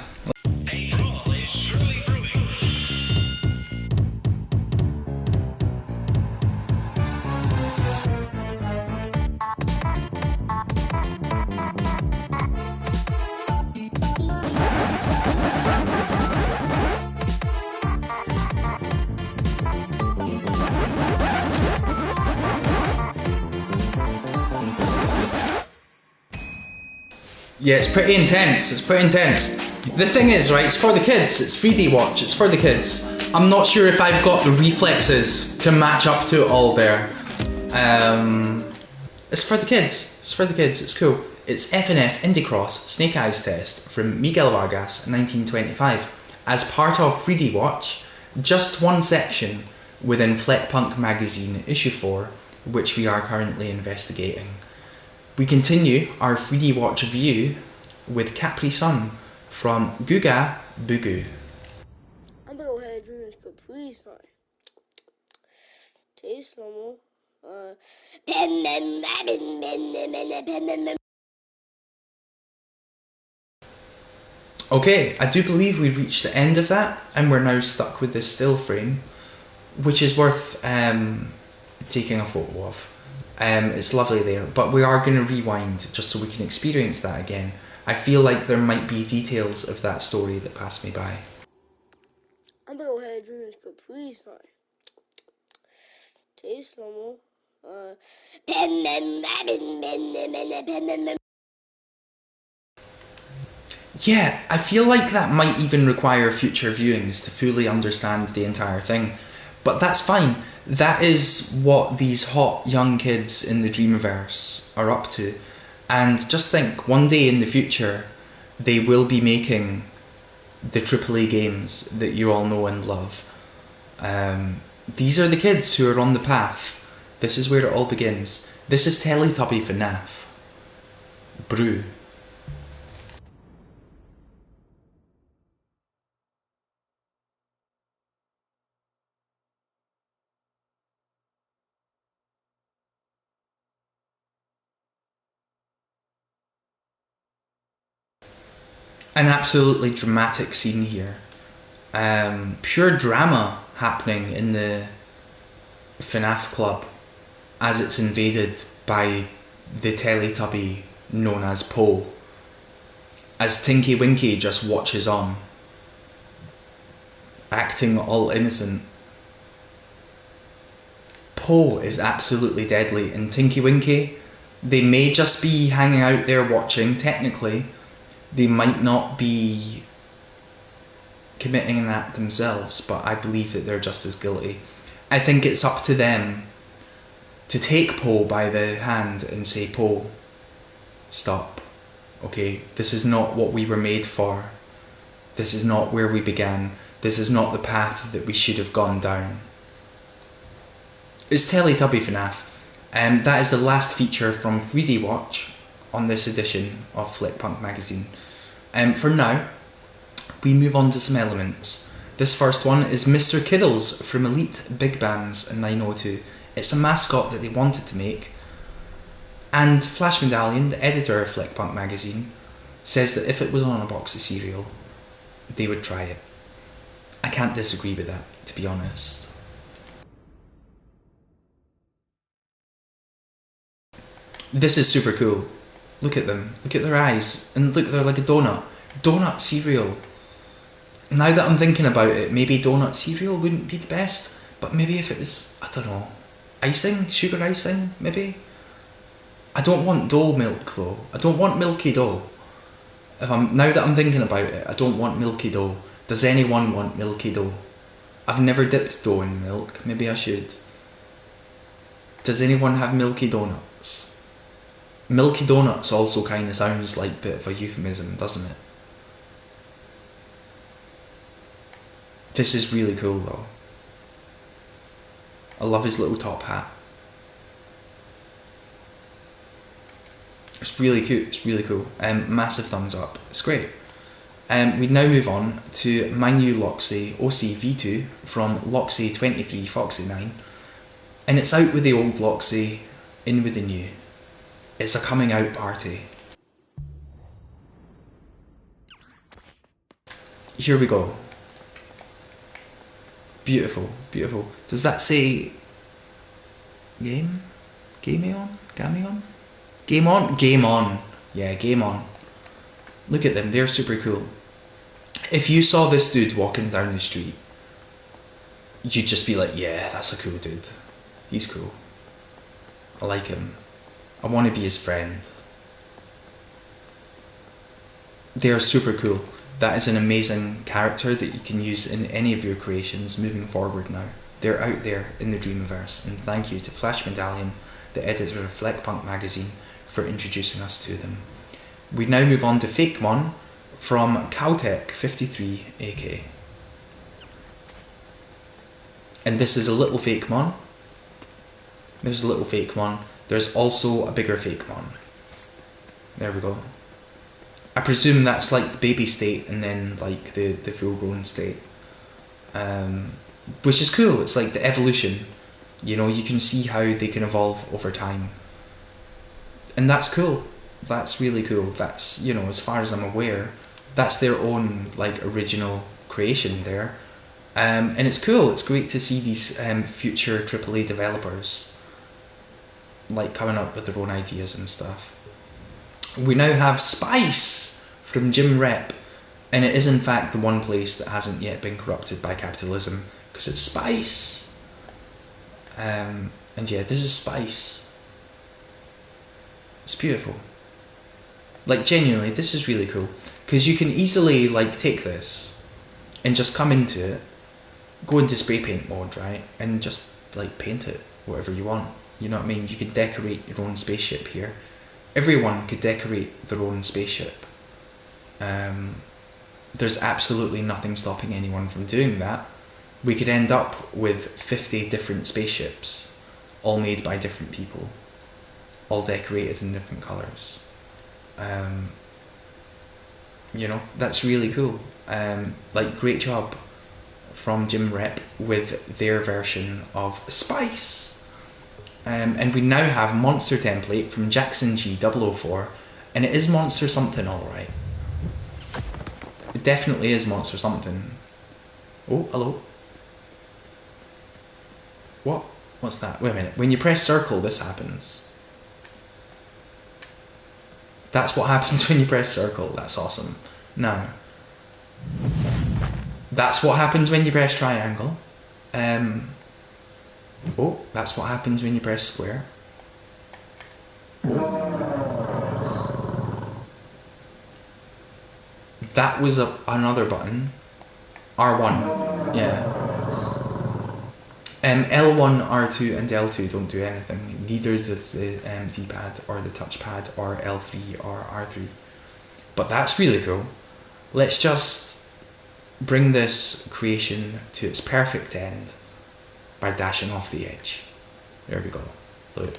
Yeah, it's pretty intense. It's pretty intense. The thing is, right, it's for the kids. It's Foodie Watch. It's for the kids. I'm not sure if I've got the reflexes to match up to it all there. It's for the kids. It's for the kids. It's cool. It's FNF Indicross Snake Eyes Test from Miguel Vargas, 1925. As part of Foodie Watch, just one section within Fleckpunk magazine issue 4, which we are currently investigating. We continue our Foodie Watch review with Capri Sun from Guga Bugu. I'm gonna go ahead, dreams Caprice time. Taste normal. Okay, I do believe we reached the end of that, and we're now stuck with this still frame, which is worth taking a photo of. It's lovely there, but we are going to rewind just so we can experience that again. I feel like there might be details of that story that passed me by. I'm gonna go ahead, dreams Caprice time. Taste normal. Yeah, I feel like that might even require future viewings to fully understand the entire thing. But that's fine. That is what these hot young kids in the Dreamverse are up to. And just think, one day in the future, they will be making the AAA games that you all know and love. These are the kids who are on the path. This is where it all begins. This is Teletubby FNAF. Brew. An absolutely dramatic scene here. Pure drama happening in the FNAF club as it's invaded by the Teletubby known as Poe, as Tinky Winky just watches on, acting all innocent. Poe is absolutely deadly, and Tinky Winky, they may just be hanging out there watching. Technically, they might not be committing an act themselves, but I believe that they're just as guilty. I think it's up to them to take Poe by the hand and say, Poe, stop. Okay, this is not what we were made for. This is not where we began. This is not the path that we should have gone down. It's Teletubby FNAF. That is the last feature from Foodie Watch on this edition of Fleckpunk magazine. For now, we move on to some elements. This first one is Mr. Kiddles from Elite Big Bams 902. It's a mascot that they wanted to make, and Flash Medallion, the editor of Fleckpunk magazine, says that if it was on a box of cereal, they would try it. I can't disagree with that, to be honest. This is super cool. Look at them. Look at their eyes. And look, they're like a donut. Donut cereal. Now that I'm thinking about it, maybe donut cereal wouldn't be the best, but maybe if it was, I don't know, icing? Sugar icing, maybe? I don't want dough milk though. I don't want milky dough. Now that I'm thinking about it, I don't want milky dough. Does anyone want milky dough? I've never dipped dough in milk. Maybe I should. Does anyone have milky donuts? Milky donuts also kind of sounds like a bit of a euphemism, doesn't it? This is really cool though. I love his little top hat. It's really cute, it's really cool. Massive thumbs up, it's great. We now move on to my new Loxy OC-V2 from Loxy 23 Foxy 9. And it's out with the old Loxy, in with the new. It's a coming out party. Here we go. Beautiful, beautiful. Does that say game? Game on? Game on? Game on? Game on. Yeah, game on. Look at them, they're super cool. If you saw this dude walking down the street, you'd just be like, yeah, that's a cool dude. He's cool. I like him. I want to be his friend. They are super cool. That is an amazing character that you can use in any of your creations moving forward now. They're out there in the Dreamverse, and thank you to Flash Medallion, the editor of Fleckpunk magazine, for introducing us to them. We now move on to Fakemon from Caltech 53 AK. And this is a little Fakemon. There's a little Fakemon. There's also a bigger Fakemon. There we go. I presume that's like the baby state and then like the full grown state. which is cool. It's like the evolution. You know, you can see how they can evolve over time, and that's cool. That's really cool. That's, you know, as far as I'm aware, that's their own like original creation there, and it's cool. It's great to see these future AAA developers like coming up with their own ideas and stuff. We now have Spice from Jim Rep, and it is in fact the one place that hasn't yet been corrupted by capitalism, because it's Spice. And yeah, this is Spice. It's beautiful. Like, genuinely, this is really cool, because you can easily like take this and just come into it, go into spray paint mode, right, and just like paint it whatever you want. You know what I mean? You could decorate your own spaceship here. Everyone could decorate their own spaceship. There's absolutely nothing stopping anyone from doing that. We could end up with 50 different spaceships, all made by different people, all decorated in different colours. You know, that's really cool. Like, great job from Jim Rep with their version of Spice. And we now have Monster template from Jackson G004, and it is Monster something, alright. It definitely is Monster something. Oh, hello. What? What's that? Wait a minute. When you press circle, this happens. That's what happens when you press circle. That's awesome. Now, that's what happens when you press triangle. Oh, that's what happens when you press square. That was another button. R1. Yeah. L1, R2 and L2 don't do anything. Neither does the D-pad or the touchpad or L3 or R3. But that's really cool. Let's just bring this creation to its perfect end by dashing off the edge. There we go. Look.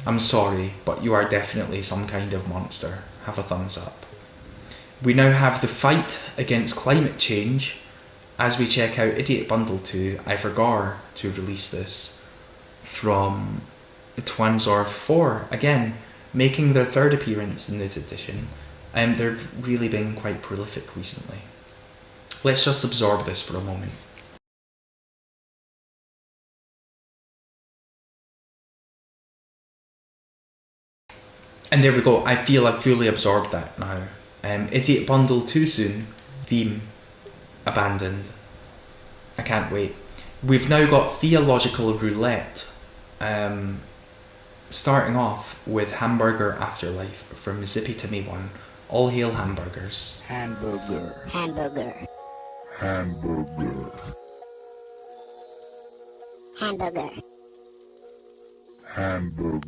I'm sorry, but you are definitely some kind of monster. Have a thumbs up. We now have the fight against climate change. As we check out Idiot Bundle 2, I forgot to release this from Twanzorf 4, again, making their third appearance in this edition, and they've really been quite prolific recently. Let's just absorb this for a moment. And there we go, I feel I've fully absorbed that now. Idiot Bundle 2 soon, theme abandoned. I can't wait. We've now got Theological Roulette, starting off with Hamburger Afterlife from Zippy Timmy 1. All hail hamburgers. Hamburger. Hamburger. Hamburger. Hamburger. Hamburger.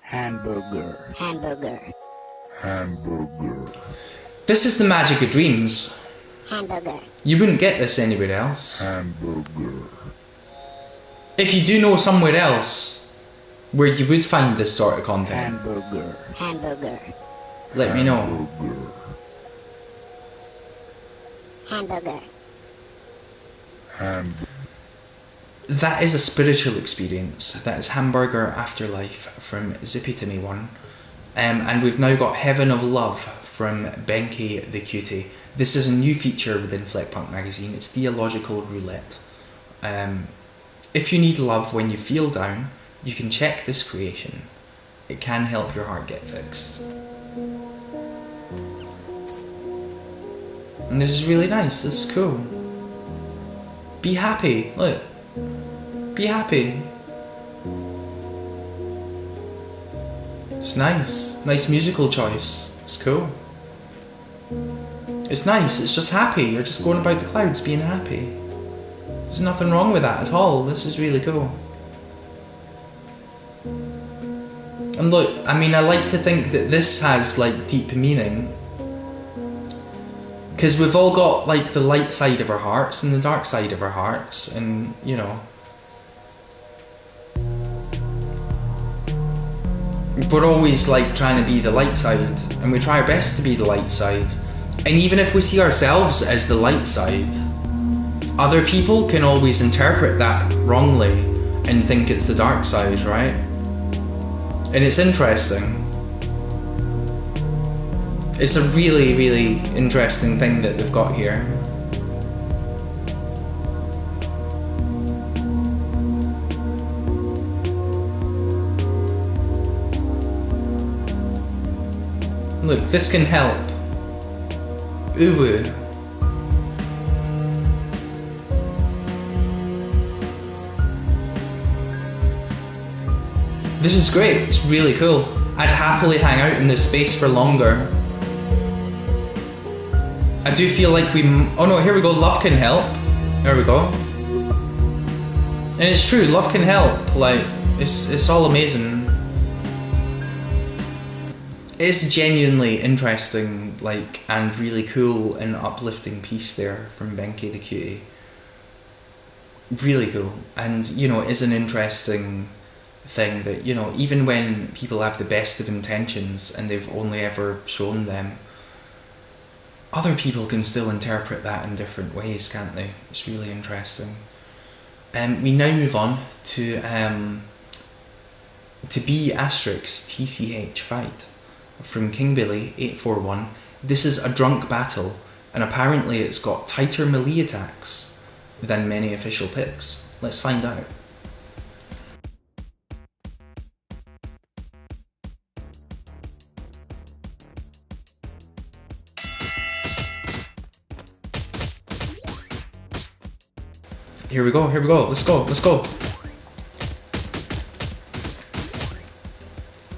Hamburger. Hamburger. Hamburger. This is the magic of dreams. Hamburger. You wouldn't get this anywhere else. Hamburger. If you do know somewhere else where you would find this sort of content, Hamburger. Hamburger. let me know. Hamburger. Hamburger. Hamburger. That is a spiritual experience. That is Hamburger Afterlife from Zippy Timmy 1. And we've now got Heaven of Love from Benki the Cutie. This is a new feature within Fleckpunk magazine. It's Theological Roulette. If you need love when you feel down, you can check this creation. It can help your heart get fixed. And this is really nice. This is cool. Be happy. Look. Be happy. It's nice. Nice musical choice. It's cool. It's nice. It's just happy. You're just going about the clouds being happy. There's nothing wrong with that at all. This is really cool. And look, I mean, I like to think that this has like deep meaning, because we've all got like the light side of our hearts and the dark side of our hearts, and we're always like trying to be the light side, and we try our best to be the light side. And even if we see ourselves as the light side, other people can always interpret that wrongly and think it's the dark side, right? And it's interesting. It's a really, really interesting thing that they've got here. Look, this can help. Uwu. This is great, it's really cool. I'd happily hang out in this space for longer. I do feel like oh no, here we go, love can help. There we go. And it's true, love can help, like, it's all amazing. It's genuinely interesting, like, and really cool and uplifting piece there from Benki the Cutie. Really cool, and you know, it's an interesting thing that, you know, even when people have the best of intentions and they've only ever shown them, other people can still interpret that in different ways, can't they? It's really interesting. And we now move on to B asterisk TCH fight from King Billy 841. This is a drunk battle, and apparently it's got tighter melee attacks than many official picks. Let's find out. Here we go, let's go.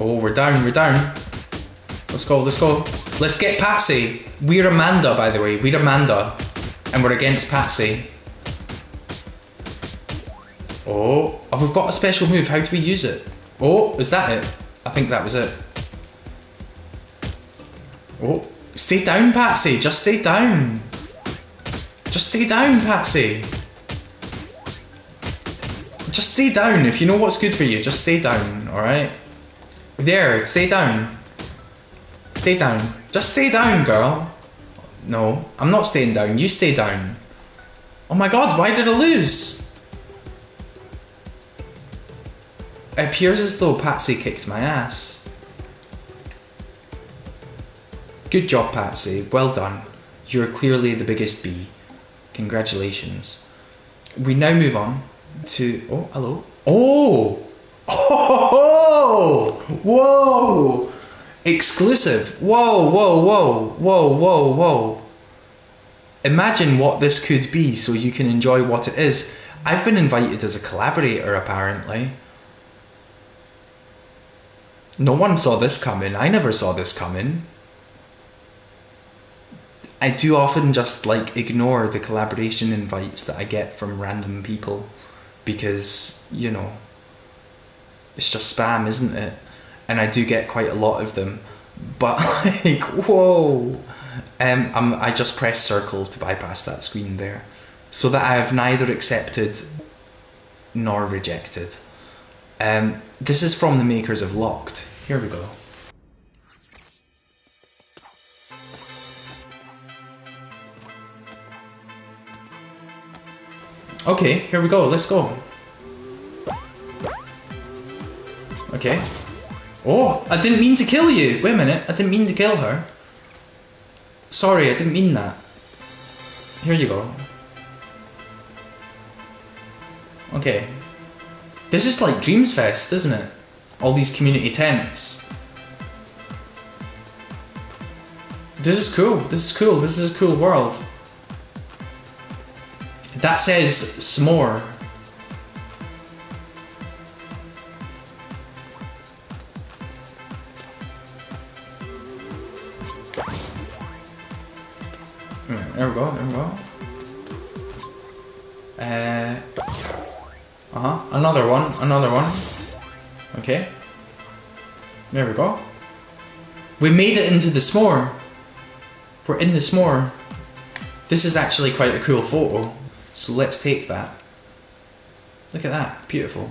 Oh, we're down. Let's go. Let's get Patsy. We're Amanda, by the way, we're Amanda. And we're against Patsy. Oh, we've got a special move, how do we use it? Oh, is that it? I think that was it. Oh, stay down, Patsy, just stay down. Just stay down, Patsy. Just stay down. If you know what's good for you, just stay down, alright? There, stay down. Stay down. Just stay down, girl. No, I'm not staying down. You stay down. Oh my god, why did I lose? It appears as though Patsy kicked my ass. Good job, Patsy. Well done. You're clearly the biggest bee. Congratulations. We now move on to... Oh, hello. Oh! Oh! Whoa! Exclusive. Whoa. Imagine what this could be so you can enjoy what it is. I've been invited as a collaborator, apparently. No one saw this coming. I never saw this coming. I do often just like ignore the collaboration invites that I get from random people because, you know, it's just spam, isn't it? And I do get quite a lot of them. But like, whoa. I just pressed circle to bypass that screen there, so that I have neither accepted nor rejected. This is from the makers of Locked. Here we go. Okay, here we go, let's go. Okay. Oh, I didn't mean to kill you. Wait a minute, I didn't mean to kill her. Sorry, I didn't mean that. Here you go. Okay. This is like Dreams Fest, isn't it? All these community tents. This is cool, this is cool, this is a cool world. That says s'more. There we go, there we go. Another one. Okay. There we go. We made it into the s'more. We're in the s'more. This is actually quite a cool photo, so let's take that. Look at that, beautiful.